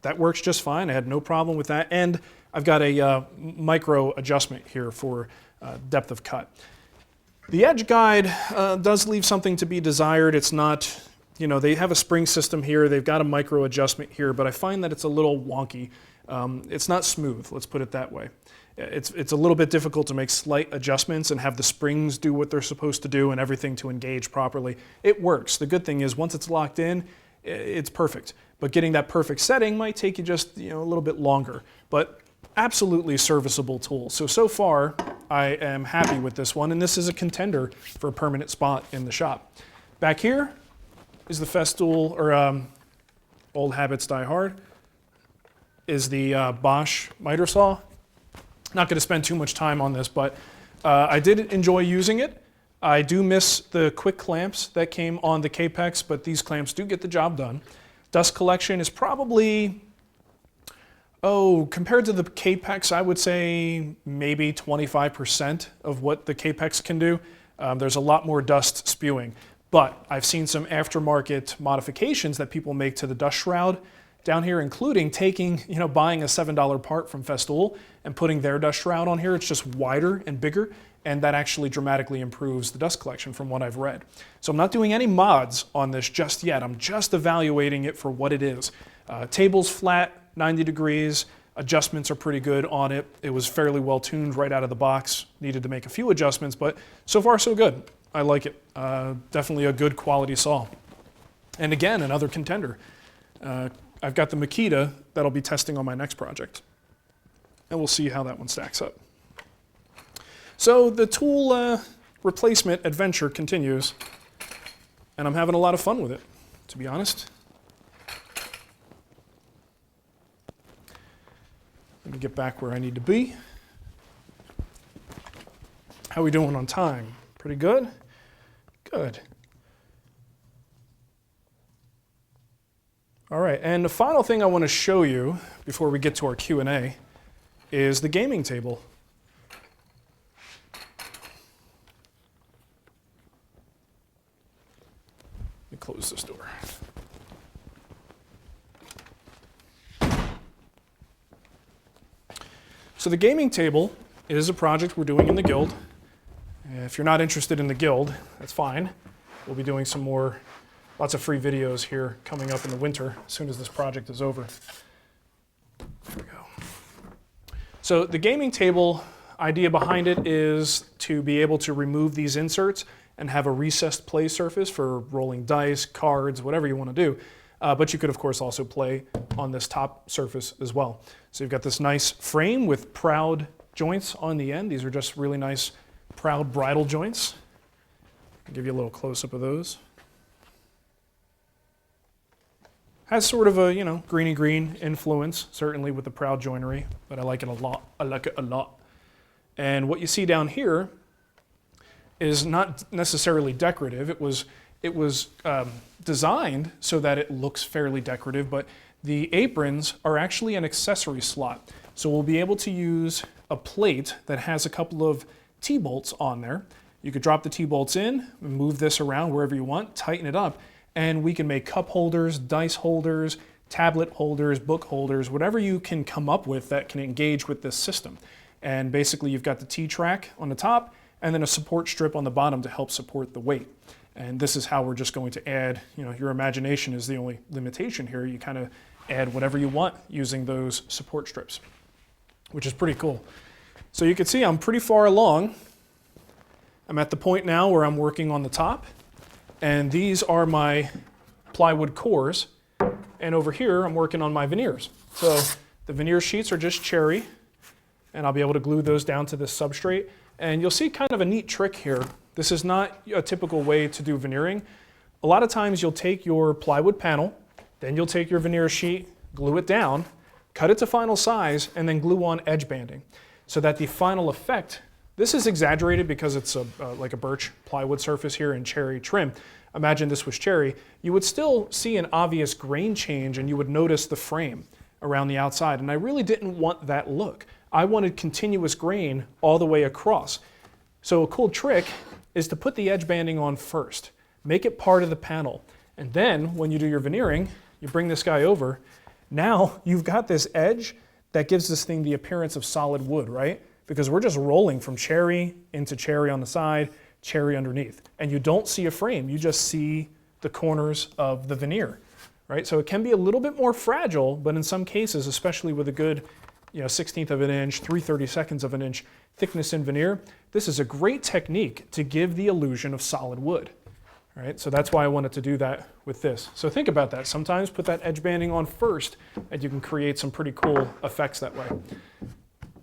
that works just fine. I had no problem with that. And I've got a micro adjustment here for depth of cut. The edge guide does leave something to be desired. It's not, they have a spring system here. They've got a micro adjustment here, but I find that it's a little wonky. It's not smooth, let's put it that way. It's a little bit difficult to make slight adjustments and have the springs do what they're supposed to do and everything to engage properly. It works. The good thing is once it's locked in, it's perfect. But getting that perfect setting might take you just a little bit longer. But absolutely serviceable tool. So far, I am happy with this one, and this is a contender for a permanent spot in the shop. Back here is the Festool, or Old Habits Die Hard. is the Bosch miter saw. Not going to spend too much time on this, but I did enjoy using it. I do miss the quick clamps that came on the Capex, but these clamps do get the job done. Dust collection is probably, compared to the Capex, I would say maybe 25% of what the Capex can do. There's a lot more dust spewing, but I've seen some aftermarket modifications that people make to the dust shroud down here, including taking, buying a $7 part from Festool and putting their dust shroud on here. It's just wider and bigger, and that actually dramatically improves the dust collection from what I've read. So I'm not doing any mods on this just yet. I'm just evaluating it for what it is. Table's flat, 90 degrees. Adjustments are pretty good on it. It was fairly well tuned right out of the box. Needed to make a few adjustments, but so far so good. I like it. Definitely a good quality saw. And again, another contender. I've got the Makita that I'll be testing on my next project. And we'll see how that one stacks up. So the tool replacement adventure continues, and I'm having a lot of fun with it, to be honest. Let me get back where I need to be. How are we doing on time? Pretty good? Good. All right, and the final thing I want to show you before we get to our Q&A is the gaming table. Let me close this door. So the gaming table is a project we're doing in the Guild. If you're not interested in the Guild, that's fine. We'll be doing some more, lots of free videos here coming up in the winter as soon as this project is over. There we go. So the gaming table idea behind it is to be able to remove these inserts and have a recessed play surface for rolling dice, cards, whatever you want to do. But you could, of course, also play on this top surface as well. So you've got this nice frame with proud joints on the end. These are just really nice, proud bridle joints. I'll give you a little close-up of those. Has sort of a, greeny green influence, certainly with the proud joinery, but I like it a lot. I like it a lot. And what you see down here is not necessarily decorative. It was designed so that it looks fairly decorative, but the aprons are actually an accessory slot. So we'll be able to use a plate that has a couple of T-bolts on there. You could drop the T-bolts in, move this around wherever you want, tighten it up, and we can make cup holders, dice holders, tablet holders, book holders, whatever you can come up with that can engage with this system. And basically you've got the T-track on the top and then a support strip on the bottom to help support the weight. And this is how we're just going to add, your imagination is the only limitation here. You kind of add whatever you want using those support strips, which is pretty cool. So you can see I'm pretty far along. I'm at the point now where I'm working on the top, and these are my plywood cores. And over here, I'm working on my veneers. So the veneer sheets are just cherry, and I'll be able to glue those down to this substrate. And you'll see kind of a neat trick here. This is not a typical way to do veneering. A lot of times you'll take your plywood panel, then you'll take your veneer sheet, glue it down, cut it to final size, and then glue on edge banding so that the final effect, this is exaggerated because it's like a birch plywood surface here in cherry trim. Imagine this was cherry. You would still see an obvious grain change and you would notice the frame around the outside. And I really didn't want that look. I wanted continuous grain all the way across. So a cool trick is to put the edge banding on first. Make it part of the panel. And then when you do your veneering, you bring this guy over. Now you've got this edge that gives this thing the appearance of solid wood, right? Because we're just rolling from cherry into cherry on the side, cherry underneath. And you don't see a frame, you just see the corners of the veneer, right? So it can be a little bit more fragile, but in some cases, especially with a good 1/16 of an inch, 3/32 of an inch thickness in veneer, this is a great technique to give the illusion of solid wood. All right, so that's why I wanted to do that with this. So think about that. Sometimes put that edge banding on first, and you can create some pretty cool effects that way.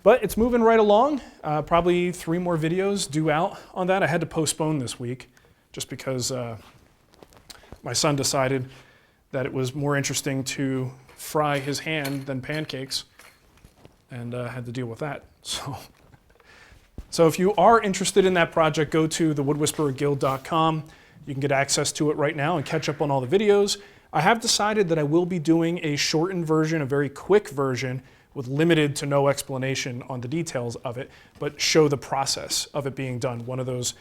But it's moving right along. Probably 3 more videos due out on that. I had to postpone this week just because my son decided that it was more interesting to fry his hand than pancakes, and had to deal with that. So if you are interested in that project, go to thewoodwhispererguild.com. You can get access to it right now and catch up on all the videos. I have decided that I will be doing a shortened version, a very quick version, with limited to no explanation on the details of it, but show the process of it being done. One of those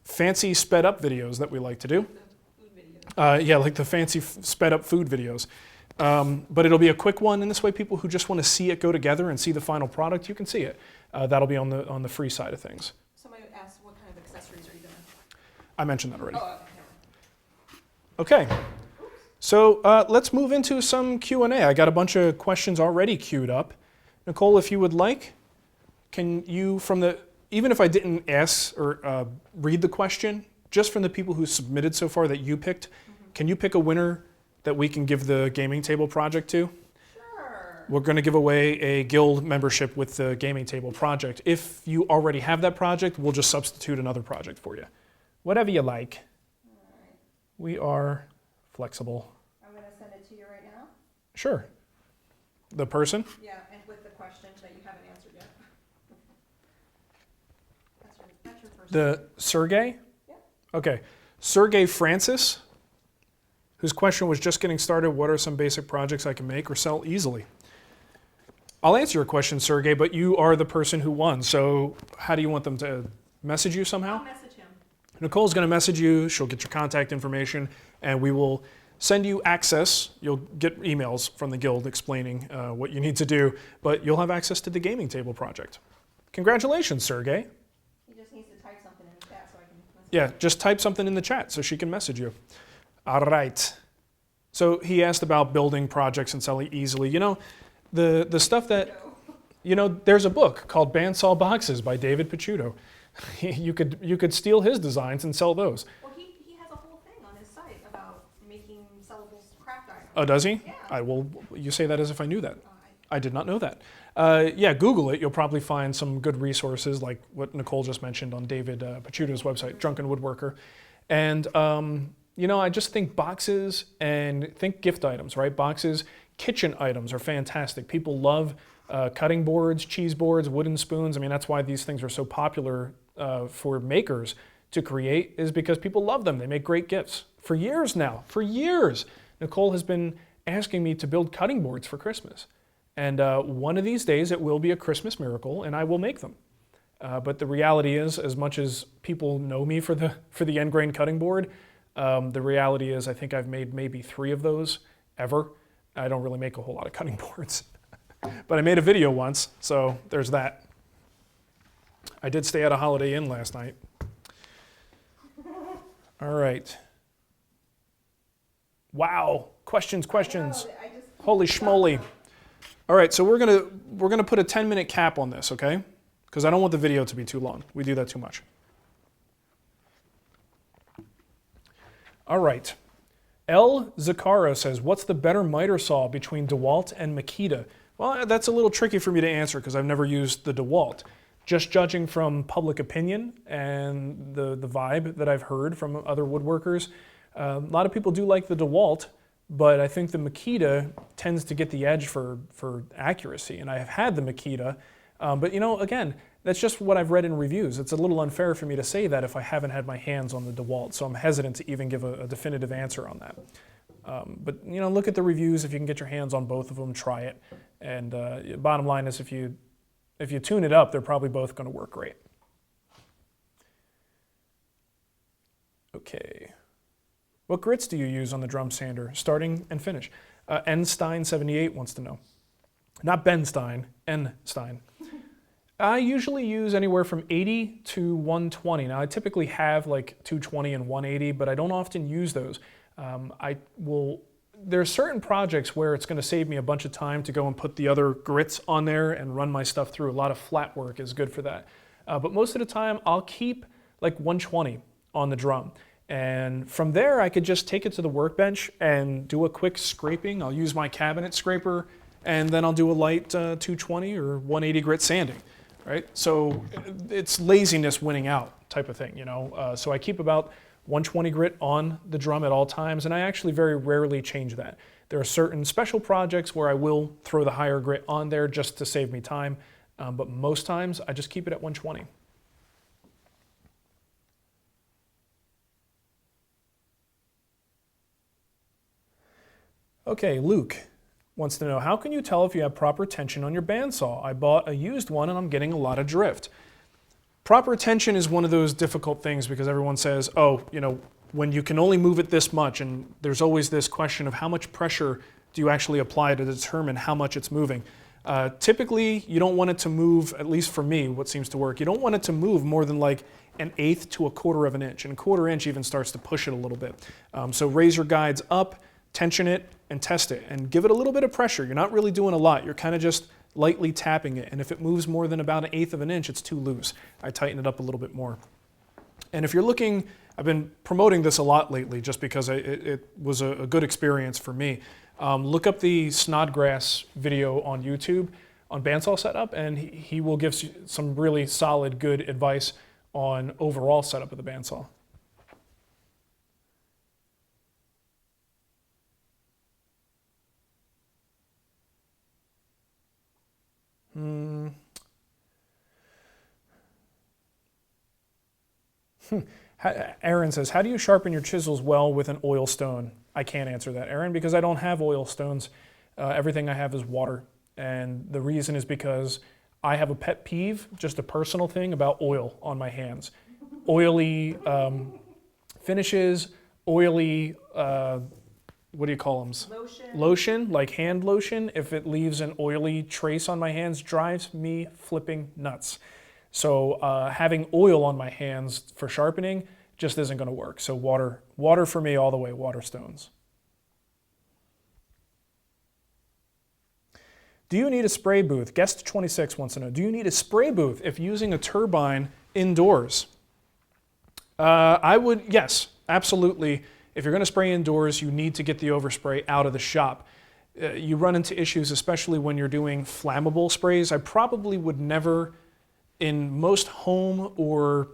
fancy sped up videos that we like to do. Yeah, like the fancy sped up food videos. But it'll be a quick one, and this way people who just want to see it go together and see the final product, you can see it. That'll be on the free side of things. Somebody asked what kind of accessories are you going to... I mentioned that already. Oh, Okay, so let's move into some Q&A. I got a bunch of questions already queued up. Nicole, if you would like, can you, even if I didn't ask or read the question, just from the people who submitted so far that you picked, can you pick a winner that we can give the gaming table project to? Sure. We're going to give away a guild membership with the gaming table project. If you already have that project, we'll just substitute another project for you. Whatever you like. All right. We are flexible. I'm going to send it to you right now. Sure. The person? Yeah, and with the question that you haven't answered yet. That's your person. The Sergey? Yeah. Okay. Sergey Francis, whose question was just getting started, what are some basic projects I can make or sell easily? I'll answer your question, Sergey, but you are the person who won, so how do you want them to message you somehow? I'll message him. Nicole's going to message you, she'll get your contact information, and we will send you access. You'll get emails from the guild explaining what you need to do, but you'll have access to the gaming table project. Congratulations, Sergey. He just needs to type something in the chat so I can message Yeah, just type something in the chat so she can message you. All right. So he asked about building projects and selling easily. You know, the stuff that, you know, there's a book called Bandsaw Boxes by David Picciuto. You could steal his designs and sell those. Well, he has a whole thing on his site about making sellable craft items. Oh, does he? Yeah. You say that as if I knew that. I did not know that. Yeah, Google it. You'll probably find some good resources like what Nicole just mentioned on David Picciuto's website, Drunken Woodworker. And, you know, I just think boxes and think gift items, right? Boxes, kitchen items are fantastic. People love cutting boards, cheese boards, wooden spoons. I mean, that's why these things are so popular for makers to create, is because people love them. They make great gifts. For years now, for years, Nicole has been asking me to build cutting boards for Christmas. And one of these days it will be a Christmas miracle and I will make them. But the reality is, as much as people know me for the end grain cutting board, the reality is I think I've made maybe 3 of those ever. I don't really make a whole lot of cutting boards. But I made a video once, so there's that. I did stay at a Holiday Inn last night. All right. Wow, questions. Holy schmoly. All right, so we're gonna put a 10-minute cap on this, okay? Because I don't want the video to be too long. We do that too much. All right. L. Zakara says, what's the better miter saw between DeWalt and Makita? Well, that's a little tricky for me to answer because I've never used the DeWalt. Just judging from public opinion and the vibe that I've heard from other woodworkers, a lot of people do like the DeWalt, but I think the Makita tends to get the edge for accuracy. And I have had the Makita, but you know, again, that's just what I've read in reviews. It's a little unfair for me to say that if I haven't had my hands on the DeWalt, so I'm hesitant to even give a definitive answer on that. But you know, look at the reviews. If you can get your hands on both of them, try it. And bottom line is, if you tune it up, they're probably both going to work great. Okay. What grits do you use on the drum sander, starting and finish? Nstein78 wants to know. Not Ben Stein, N Stein. I usually use anywhere from 80 to 120. Now, I typically have like 220 and 180, but I don't often use those. There are certain projects where it's going to save me a bunch of time to go and put the other grits on there and run my stuff through. A lot of flat work is good for that. But most of the time, I'll keep like 120 on the drum. And from there, I could just take it to the workbench and do a quick scraping. I'll use my cabinet scraper, and then I'll do a light 220 or 180 grit sanding, right? So it's laziness winning out type of thing, you know? So I keep about 120 grit on the drum at all times, and I actually very rarely change that. There are certain special projects where I will throw the higher grit on there just to save me time, but most times I just keep it at 120. Okay, Luke wants to know, how can you tell if you have proper tension on your bandsaw? I bought a used one and I'm getting a lot of drift. Proper tension is one of those difficult things because everyone says, oh, you know, when you can only move it this much, and there's always this question of how much pressure do you actually apply to determine how much it's moving. Typically, you don't want it to move, at least for me, what seems to work, you don't want it to move more than like 1/8 to 1/4 of an inch, and 1/4 inch even starts to push it a little bit. So raise your guides up, tension it, and test it, and give it a little bit of pressure. You're not really doing a lot, you're kind of just lightly tapping it, and if it moves more than about 1/8 of an inch, it's too loose. I tighten it up a little bit more. And if you're looking, I've been promoting this a lot lately just because it was a good experience for me. Look up the Snodgrass video on YouTube on bandsaw setup, and he will give some really solid, good advice on overall setup of the bandsaw. Aaron says, how do you sharpen your chisels well with an oil stone? I can't answer that, Aaron, because I don't have oil stones. Everything I have is water. And the reason is because I have a pet peeve, just a personal thing, about oil on my hands. Oily finishes, oily, what do you call them? Lotion, like hand lotion. If it leaves an oily trace on my hands, drives me flipping nuts. So having oil on my hands for sharpening just isn't going to work. So water for me all the way, water stones. Do you need a spray booth? Guest 26 wants to know, do you need a spray booth if using a turbine indoors? I would, yes, absolutely. If you're going to spray indoors, you need to get the overspray out of the shop. You run into issues, especially when you're doing flammable sprays. I probably would never, in most home or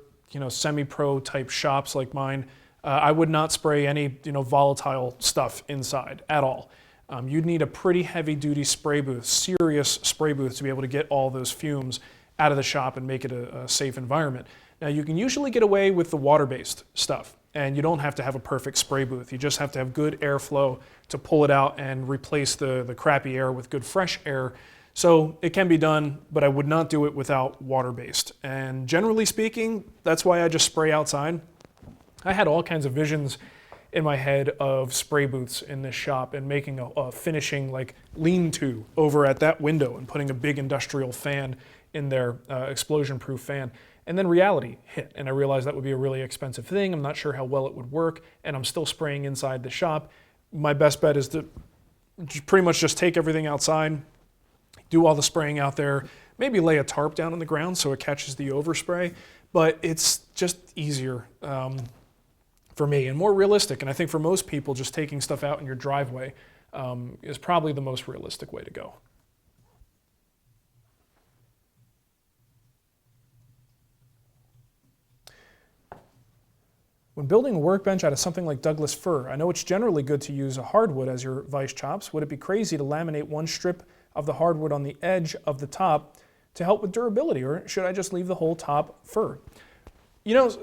semi-pro type shops like mine, I would not spray any volatile stuff inside at all. You'd need a pretty heavy-duty spray booth, serious spray booth, to be able to get all those fumes out of the shop and make it a safe environment. Now, you can usually get away with the water-based stuff, and you don't have to have a perfect spray booth. You just have to have good airflow to pull it out and replace the crappy air with good fresh air. So it can be done, but I would not do it without water-based. And generally speaking, that's why I just spray outside. I had all kinds of visions in my head of spray booths in this shop and making a finishing like lean-to over at that window and putting a big industrial fan in there, explosion-proof fan. And then reality hit, and I realized that would be a really expensive thing. I'm not sure how well it would work, and I'm still spraying inside the shop. My best bet is to pretty much just take everything outside, do all the spraying out there, maybe lay a tarp down on the ground so it catches the overspray, but it's just easier for me and more realistic. And I think for most people, just taking stuff out in your driveway is probably the most realistic way to go. When building a workbench out of something like Douglas fir, I know it's generally good to use a hardwood as your vice chops. Would it be crazy to laminate one strip of the hardwood on the edge of the top to help with durability, or should I just leave the whole top fir?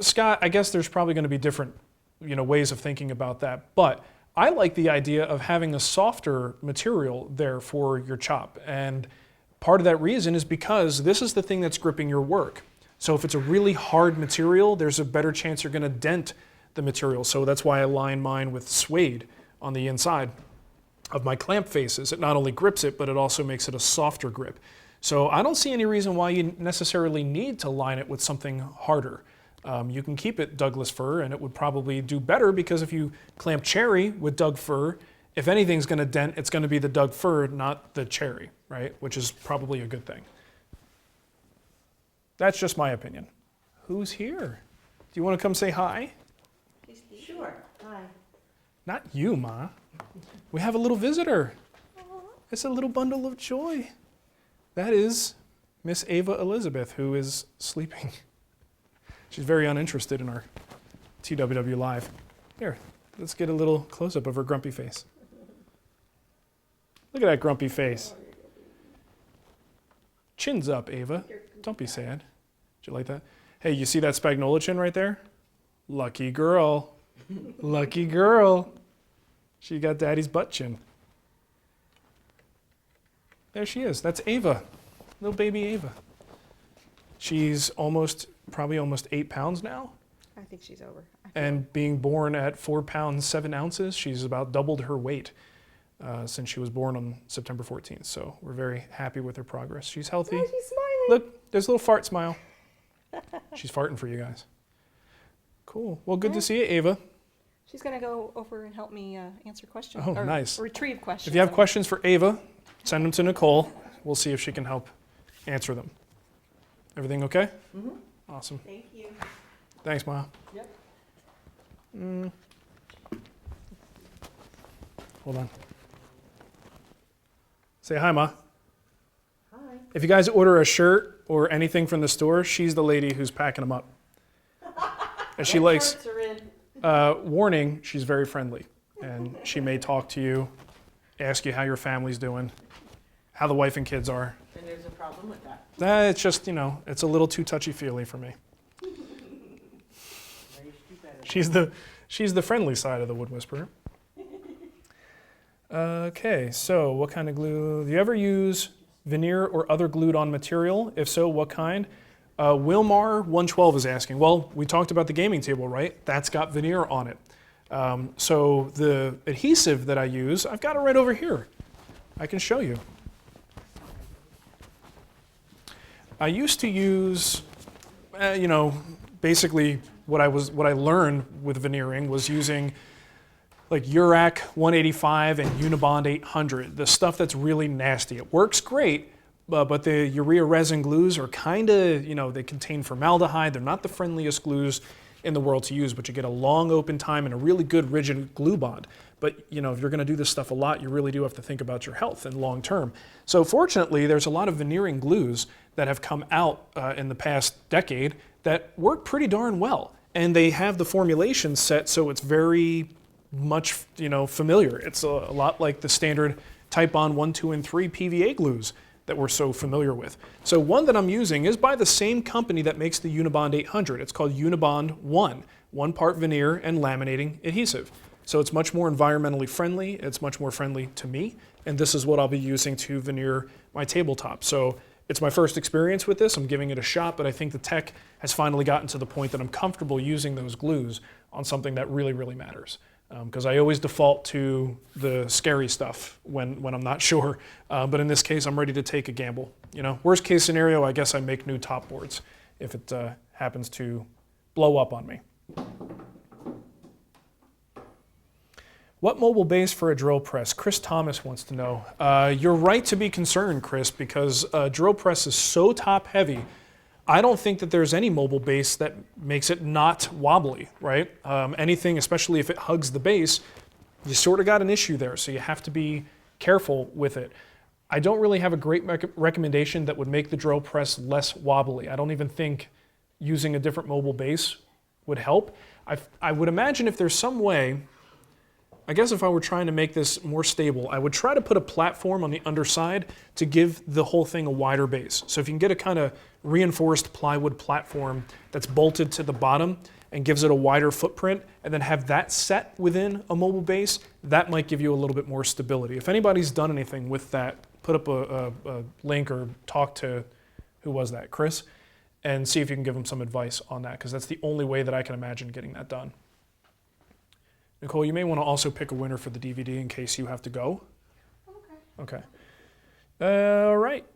Scott, I guess there's probably going to be different ways of thinking about that, but I like the idea of having a softer material there for your chop, and part of that reason is because this is the thing that's gripping your work. So if it's a really hard material, there's a better chance you're going to dent the material. So that's why I line mine with suede on the inside of my clamp faces. It not only grips it, but it also makes it a softer grip. So I don't see any reason why you necessarily need to line it with something harder. You can keep it Douglas fir, and it would probably do better, because if you clamp cherry with Doug fir, if anything's going to dent, it's going to be the Doug fir, not the cherry, right? Which is probably a good thing. That's just my opinion. Who's here? Do you want to come say hi? Sure. Hi. Not you, Ma. We have a little visitor. It's a little bundle of joy. That is Miss Ava Elizabeth, who is sleeping. She's very uninterested in our TWW Live. Here, let's get a little close-up of her grumpy face. Look at that grumpy face. Chin's up, Ava. Don't be sad. Did you like that? Hey, you see that Spagnuolo chin right there? Lucky girl. Lucky girl. She got daddy's butt chin. There she is. That's Ava. Little baby Ava. She's probably almost 8 pounds now. I think she's over. And being born at 4 pounds, 7 ounces, she's about doubled her weight since she was born on September 14th. So we're very happy with her progress. She's healthy. Oh, she's smiling. Look, there's a little fart smile. She's farting for you guys. Cool. Well, good to see you, Ava. She's going to go over and help me answer questions. Oh, or nice. Retrieve questions. If you have questions for Ava, send them to Nicole. We'll see if she can help answer them. Everything okay? Mm-hmm. Awesome. Thank you. Thanks, Ma. Yep. Hold on. Say hi, Ma. Hi. If you guys order a shirt or anything from the store, she's the lady who's packing them up. And she likes, Shirts are in. warning, she's very friendly. And she may talk to you, ask you how your family's doing, how the wife and kids are. And there's a problem with that. It's just, it's a little too touchy-feely for me. She's the friendly side of the Wood Whisperer. Okay, so what kind of glue? Do you ever use veneer or other glued-on material? If so, what kind? Wilmar 112 is asking. Well, we talked about the gaming table, right? That's got veneer on it. So the adhesive that I use, I've got it right over here. I can show you. I used to use, basically what I learned with veneering was using like Urac 185 and Unibond 800, the stuff that's really nasty. It works great, but the urea resin glues are kind of, they contain formaldehyde. They're not the friendliest glues in the world to use, but you get a long open time and a really good rigid glue bond. But if you're going to do this stuff a lot, you really do have to think about your health and long term. So fortunately, there's a lot of veneering glues that have come out in the past decade that work pretty darn well. And they have the formulation set so it's very much familiar. It's a lot like the standard Type Bond 1, 2, and 3 PVA glues that we're so familiar with. So one that I'm using is by the same company that makes the Unibond 800. It's called Unibond 1 part veneer and laminating adhesive. So it's much more environmentally friendly, it's much more friendly to me, and this is what I'll be using to veneer my tabletop. So it's my first experience with this, I'm giving it a shot, but I think the tech has finally gotten to the point that I'm comfortable using those glues on something that really, really matters. Because I always default to the scary stuff when I'm not sure. But in this case, I'm ready to take a gamble. Worst case scenario, I guess I make new top boards if it happens to blow up on me. What mobile base for a drill press? Chris Thomas wants to know. You're right to be concerned, Chris, because a drill press is so top heavy. I don't think that there's any mobile base that makes it not wobbly, right? Anything, especially if it hugs the base, you sort of got an issue there, so you have to be careful with it. I don't really have a great recommendation that would make the drill press less wobbly. I don't even think using a different mobile base would help. I would imagine if there's some way, I guess if I were trying to make this more stable, I would try to put a platform on the underside to give the whole thing a wider base. So if you can get a kind of reinforced plywood platform that's bolted to the bottom and gives it a wider footprint, and then have that set within a mobile base, that might give you a little bit more stability. If anybody's done anything with that, put up a link or talk to, who was that, Chris? And see if you can give them some advice on that, because that's the only way that I can imagine getting that done. Nicole, you may want to also pick a winner for the DVD in case you have to go. Okay. All right.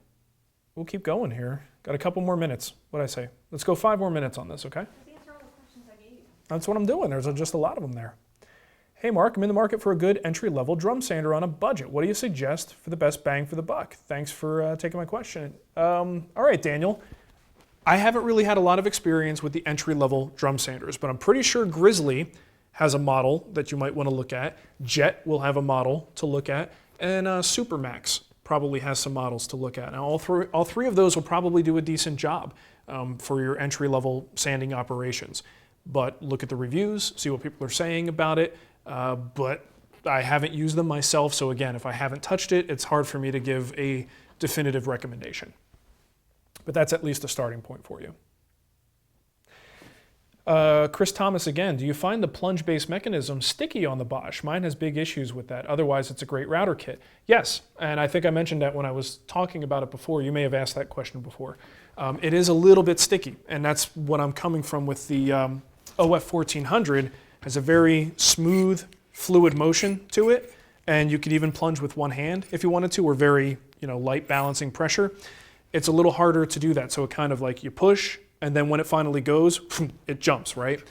We'll keep going here. Got a couple more minutes. What'd I say? Let's go 5 more minutes on this, okay? Answer all the questions I gave you. That's what I'm doing. There's just a lot of them there. Hey, Mark, I'm in the market for a good entry-level drum sander on a budget. What do you suggest for the best bang for the buck? Thanks for taking my question. All right, Daniel. I haven't really had a lot of experience with the entry-level drum sanders, but I'm pretty sure Grizzly has a model that you might want to look at. Jet will have a model to look at, and Supermax probably has some models to look at. Now, all three of those will probably do a decent job for your entry-level sanding operations. But look at the reviews, see what people are saying about it. But I haven't used them myself, so again, if I haven't touched it, it's hard for me to give a definitive recommendation. But that's at least a starting point for you. Chris Thomas again, do you find the plunge-based mechanism sticky on the Bosch? Mine has big issues with that. Otherwise, it's a great router kit. Yes, and I think I mentioned that when I was talking about it before. You may have asked that question before. It is a little bit sticky, and that's what I'm coming from with the OF 1400. Has a very smooth, fluid motion to it, and you could even plunge with one hand if you wanted to, or very light balancing pressure. It's a little harder to do that, so it kind of like you push, and then when it finally goes, it jumps, right?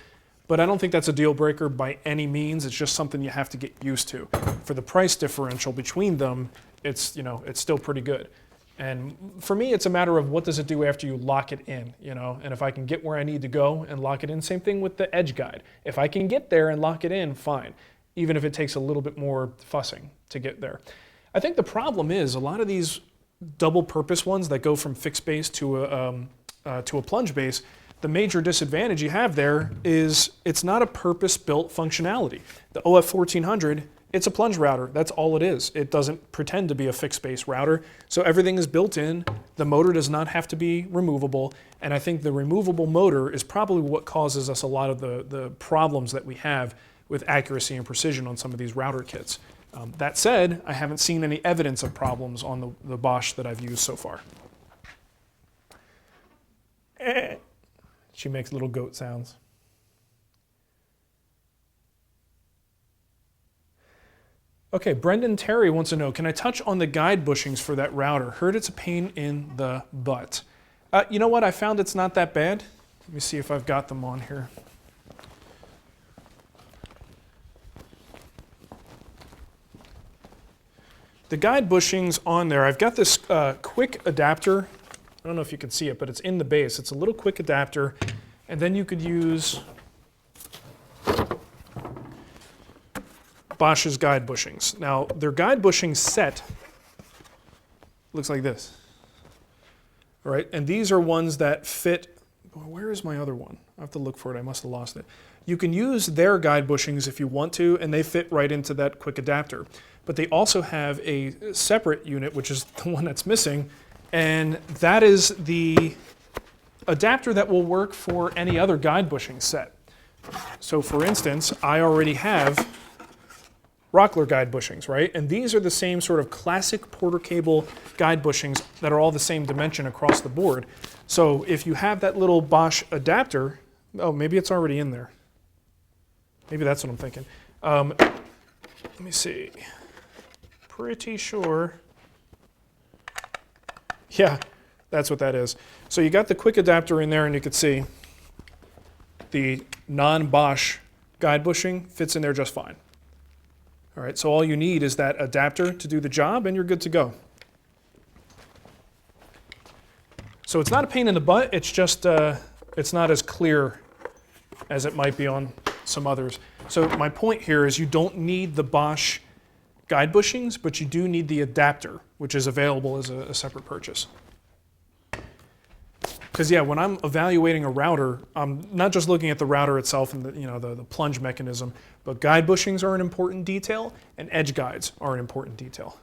But I don't think that's a deal breaker by any means. It's just something you have to get used to. For the price differential between them, it's still pretty good. And for me, it's a matter of what does it do after you lock it in, and if I can get where I need to go and lock it in. Same thing with the edge guide. If I can get there and lock it in, fine, even if it takes a little bit more fussing to get there. I think the problem is a lot of these double purpose ones that go from fixed base to a plunge base, the major disadvantage you have there is it's not a purpose-built functionality. The OF 1400, it's a plunge router. That's all it is. It doesn't pretend to be a fixed base router. So everything is built in. The motor does not have to be removable. And I think the removable motor is probably what causes us a lot of the problems that we have with accuracy and precision on some of these router kits. That said, I haven't seen any evidence of problems on the Bosch that I've used so far. She makes little goat sounds. Okay, Brendan Terry wants to know, can I touch on the guide bushings for that router? Heard it's a pain in the butt. You know what? I found it's not that bad. Let me see if I've got them on here. The guide bushings on there, I've got this quick adapter. I don't know if you can see it, but it's in the base. It's a little quick adapter, and then you could use Bosch's guide bushings. Now, their guide bushing set looks like this, all right? And these are ones that fit. Where is my other one? I have to look for it. I must have lost it. You can use their guide bushings if you want to, and they fit right into that quick adapter. But they also have a separate unit, which is the one that's missing, and that is the adapter that will work for any other guide bushing set. So for instance, I already have Rockler guide bushings, right? And these are the same sort of classic Porter cable guide bushings that are all the same dimension across the board. So if you have that little Bosch adapter, oh, maybe it's already in there. Maybe that's what I'm thinking. Let me see. Pretty sure. Yeah, that's what that is. So you got the quick adapter in there, and you can see the non-Bosch guide bushing fits in there just fine. All right, so all you need is that adapter to do the job, and you're good to go. So it's not a pain in the butt. It's just it's not as clear as it might be on some others. So my point here is you don't need the Bosch guide bushings, but you do need the adapter, which is available as a separate purchase. Because yeah, when I'm evaluating a router, I'm not just looking at the router itself and the plunge mechanism, but guide bushings are an important detail, and edge guides are an important detail.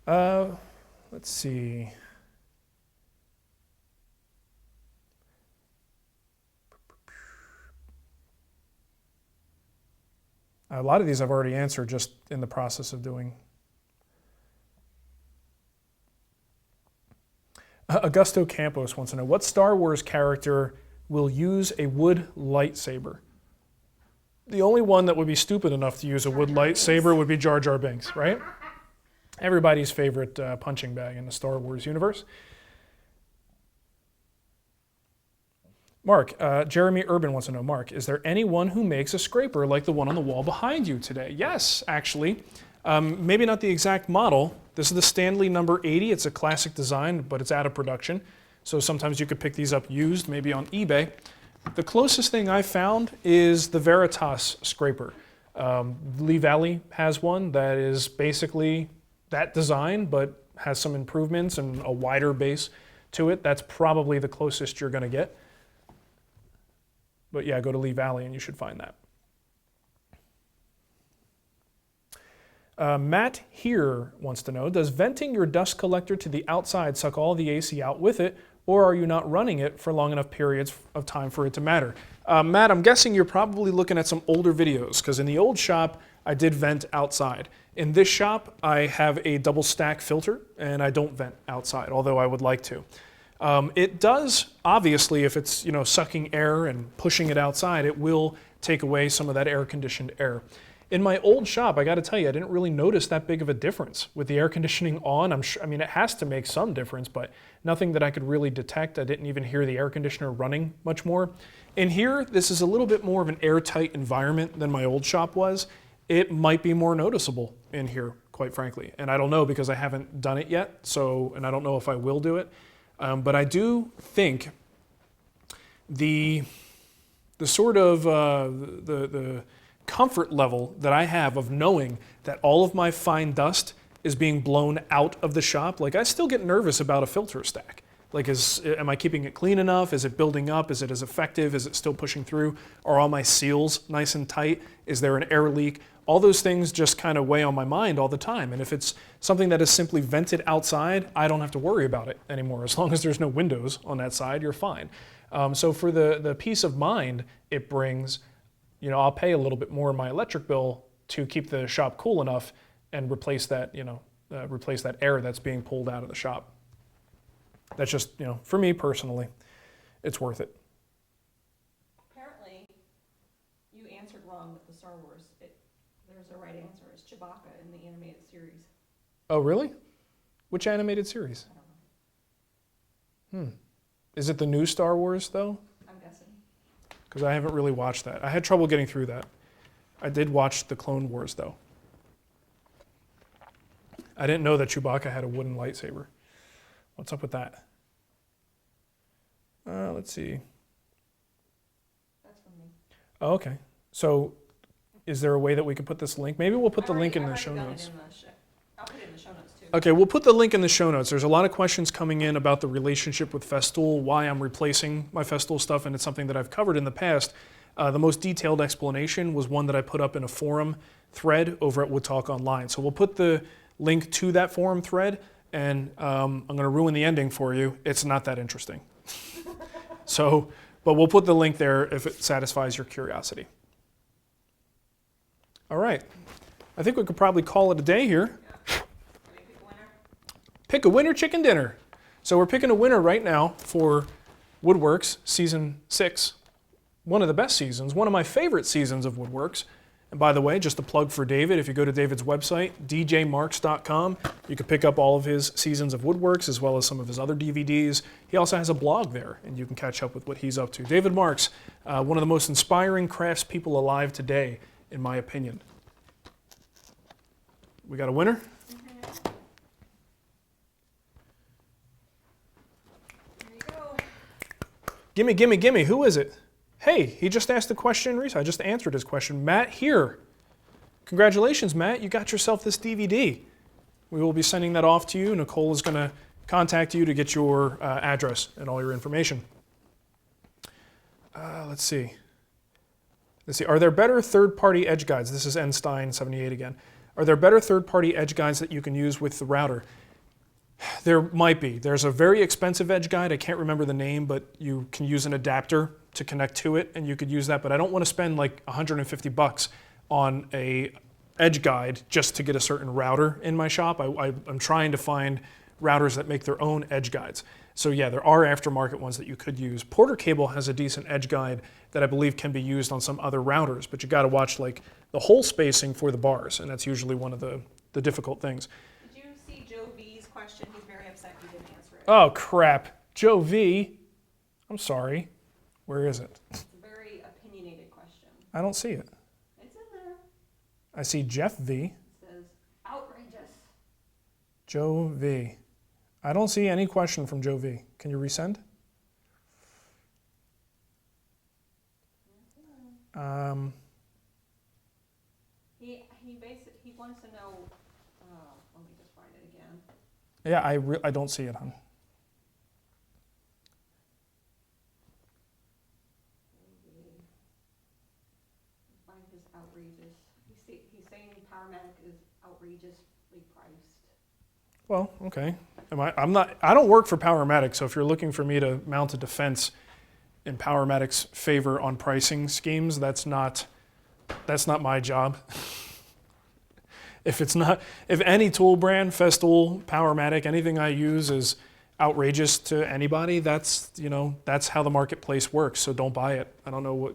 Let's see. A lot of these I've already answered just in the process of doing. Augusto Campos wants to know, what Star Wars character will use a wood lightsaber? The only one that would be stupid enough to use a wood lightsaber would be Jar Jar Binks, right? Everybody's favorite punching bag in the Star Wars universe. Mark, Jeremy Urban wants to know, Mark, is there anyone who makes a scraper like the one on the wall behind you today? Yes, actually. Maybe not the exact model. This is the Stanley number 80. It's a classic design, but it's out of production. So sometimes you could pick these up used, maybe on eBay. The closest thing I found is the Veritas scraper. Lee Valley has one that is basically that design, but has some improvements and a wider base to it. That's probably the closest you're going to get. But yeah, go to Lee Valley and you should find that. Matt here wants to know, does venting your dust collector to the outside suck all the AC out with it, or are you not running it for long enough periods of time for it to matter? Matt, I'm guessing you're probably looking at some older videos, because in the old shop, I did vent outside. In this shop, I have a double stack filter, and I don't vent outside, although I would like to. It does, obviously, if it's sucking air and pushing it outside, it will take away some of that air-conditioned air. In my old shop, I got to tell you, I didn't really notice that big of a difference with the air conditioning on. I mean, it has to make some difference, but nothing that I could really detect. I didn't even hear the air conditioner running much more. In here, this is a little bit more of an airtight environment than my old shop was. It might be more noticeable in here, quite frankly. And I don't know because I haven't done it yet, and I don't know if I will do it. But I do think the sort of the comfort level that I have of knowing that all of my fine dust is being blown out of the shop, like I still get nervous about a filter stack. Like, am I keeping it clean enough? Is it building up? Is it as effective? Is it still pushing through? Are all my seals nice and tight? Is there an air leak? All those things just kind of weigh on my mind all the time. And if it's something that is simply vented outside, I don't have to worry about it anymore. As long as there's no windows on that side, you're fine. So for the peace of mind it brings, I'll pay a little bit more in my electric bill to keep the shop cool enough and replace that air that's being pulled out of the shop. That's just, for me personally, it's worth it. Apparently, you answered wrong with the Star Wars. There's a right answer. It's Chewbacca in the animated series. Oh, really? Which animated series? I don't know. Is it the new Star Wars, though? I'm guessing. Because I haven't really watched that. I had trouble getting through that. I did watch the Clone Wars, though. I didn't know that Chewbacca had a wooden lightsaber. What's up with that? Let's see. That's from me. Oh, okay. So is there a way that we could put this link? Maybe we'll put the link in the show notes. I'll put it in the show notes, too. Okay, we'll put the link in the show notes. There's a lot of questions coming in about the relationship with Festool, why I'm replacing my Festool stuff, and it's something that I've covered in the past. The most detailed explanation was one that I put up in a forum thread over at Wood Talk Online. So we'll put the link to that forum thread, and I'm going to ruin the ending for you. It's not that interesting. But we'll put the link there if it satisfies your curiosity. All right. I think we could probably call it a day here. Pick a winner, chicken dinner. So we're picking a winner right now for Woodworks Season 6. One of the best seasons, one of my favorite seasons of Woodworks. And by the way, just a plug for David, if you go to David's website, djmarcs.com, you can pick up all of his seasons of Woodworks as well as some of his other DVDs. He also has a blog there, and you can catch up with what he's up to. David Marcs, one of the most inspiring craftspeople alive today, in my opinion. We got a winner? There you go. Gimme, gimme, gimme. Who is it? Hey, he just asked the question, Reese. I just answered his question. Matt here. Congratulations, Matt. You got yourself this DVD. We will be sending that off to you. Nicole is going to contact you to get your address and all your information. Let's see. Are there better third-party edge guides? This is Enstein78 again. Are there better third-party edge guides that you can use with the router? There might be. There's a very expensive edge guide. I can't remember the name, but you can use an adapter to connect to it, and you could use that. But I don't want to spend like $150 on a edge guide just to get a certain router in my shop. I'm trying to find routers that make their own edge guides. So yeah, there are aftermarket ones that you could use. Porter Cable has a decent edge guide that I believe can be used on some other routers, but you got to watch like the hole spacing for the bars, and that's usually one of the difficult things. Did you see Joe V's question? He's very upset you didn't answer it. Oh crap, Joe V. I'm sorry. Where is it? It's a very opinionated question. I don't see it. It's in there. I see Jeff V. It says, outrageous. Joe V. I don't see any question from Joe V. Can you resend? He wants to know, let me just find it again. Yeah, I don't see it, hon. Find his outrageous. He's saying Powermatic is outrageous. Well, okay. I don't work for Powermatic, so if you're looking for me to mount a defense in Powermatic's favor on pricing schemes, that's not my job. If any tool brand, Festool, Powermatic, anything I use is outrageous to anybody, that's how the marketplace works. So don't buy it. I don't know what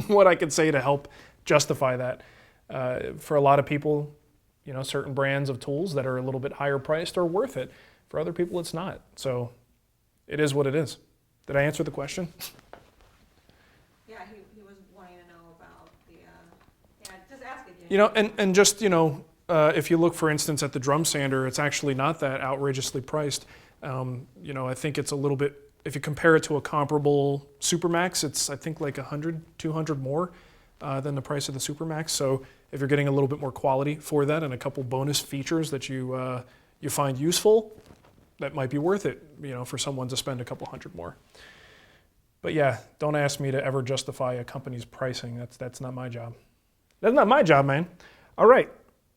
what I could say to help justify that. For a lot of people, certain brands of tools that are a little bit higher priced are worth it. For other people, it's not. So it is what it is. Did I answer the question? Yeah, he was wanting to know about the, just ask again. And just, if you look, for instance, at the drum sander, it's actually not that outrageously priced. I think it's a little bit, if you compare it to a comparable Supermax, it's, I think, like 100, 200 more than the price of the Supermax. So if you're getting a little bit more quality for that and a couple bonus features that you find useful, that might be worth it, for someone to spend a couple hundred more. But yeah, don't ask me to ever justify a company's pricing. That's not my job. That's not my job, man. All right,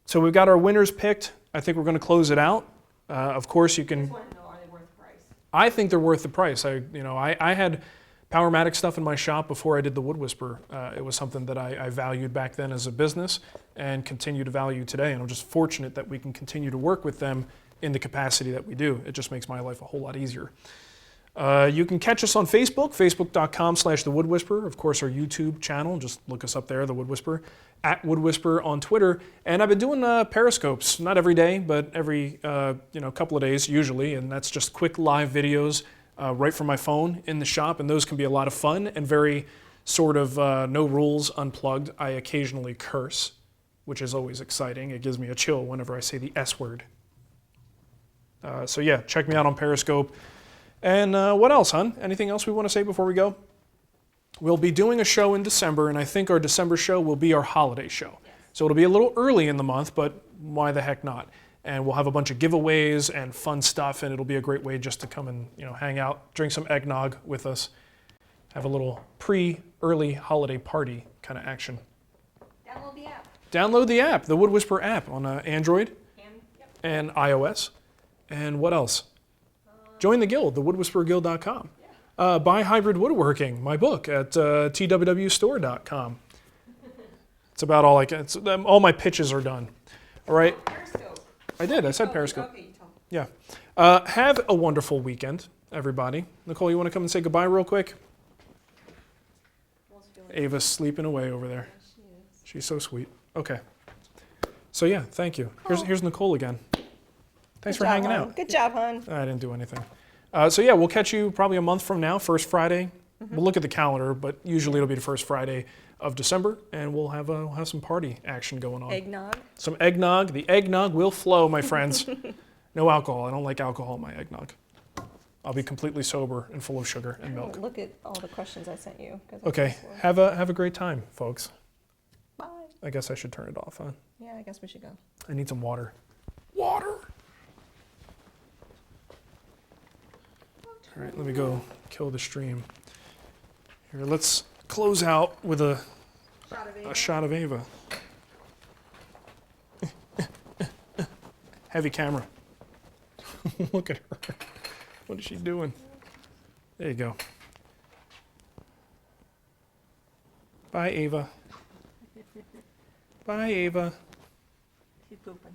so we've got our winners picked. I think we're going to close it out. Of course, you I can. just want to know, are they worth the price? I think they're worth the price. I had Powermatic stuff in my shop before I did the Wood Whisperer. It was something that I valued back then as a business and continue to value today. And I'm just fortunate that we can continue to work with them in the capacity that we do. It just makes my life a whole lot easier. You can catch us on Facebook, facebook.com/The Wood Whisperer. Of course, our YouTube channel, just look us up there, The Wood Whisperer, at Wood Whisperer on Twitter. And I've been doing periscopes, not every day, but every couple of days usually. And that's just quick live videos right from my phone in the shop. And those can be a lot of fun and very sort of no rules, unplugged. I occasionally curse, which is always exciting. It gives me a chill whenever I say the S word. So yeah, check me out on Periscope. And what else, hon? Anything else we want to say before we go? We'll be doing a show in December, and I think our December show will be our holiday show. Yes. So it'll be a little early in the month, but why the heck not? And we'll have a bunch of giveaways and fun stuff, and it'll be a great way just to come and hang out, drink some eggnog with us, have a little early holiday party kind of action. Download the app. Download the app, the Wood Whisperer app on Android Yep. and iOS. And what else? Join the guild, thewoodwhispererguild.com. Yeah. Buy Hybrid Woodworking, my book, at TWWstore.com. It's about all I can. All my pitches are done. All right. Periscope. I did. I said Periscope. Okay, you told me. Yeah. Have a wonderful weekend, everybody. Nicole, you want to come and say goodbye real quick? Ava's sleeping away over there. She is. She's so sweet. Okay. So yeah, thank you. Here's Nicole again. Thanks for hanging out. Good job, hon. I didn't do anything. So yeah, we'll catch you probably a month from now, first Friday. We'll look at the calendar, but usually it'll be the first Friday of December, and we'll have some party action going on. Eggnog. Some eggnog. The eggnog will flow, my friends. No alcohol. I don't like alcohol in my eggnog. I'll be completely sober and full of sugar and milk. Look at all the questions I sent you. 'Cause Okay, have a great time, folks. Bye. I guess I should turn it off, huh? Yeah, I guess we should go. I need some water. Water! All right, let me go kill the stream. Here, let's close out with a shot of Ava. Heavy camera. Look at her. What is she doing? There you go. Bye, Ava. Bye, Ava. She's pooping.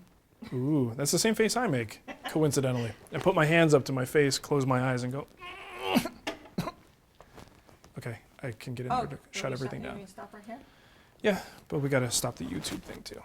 Ooh, that's the same face I make, coincidentally. I put my hands up to my face, close my eyes, and go. Okay, I can get in there to shut everything down. Stop right here? Yeah, but we gotta stop the YouTube thing too.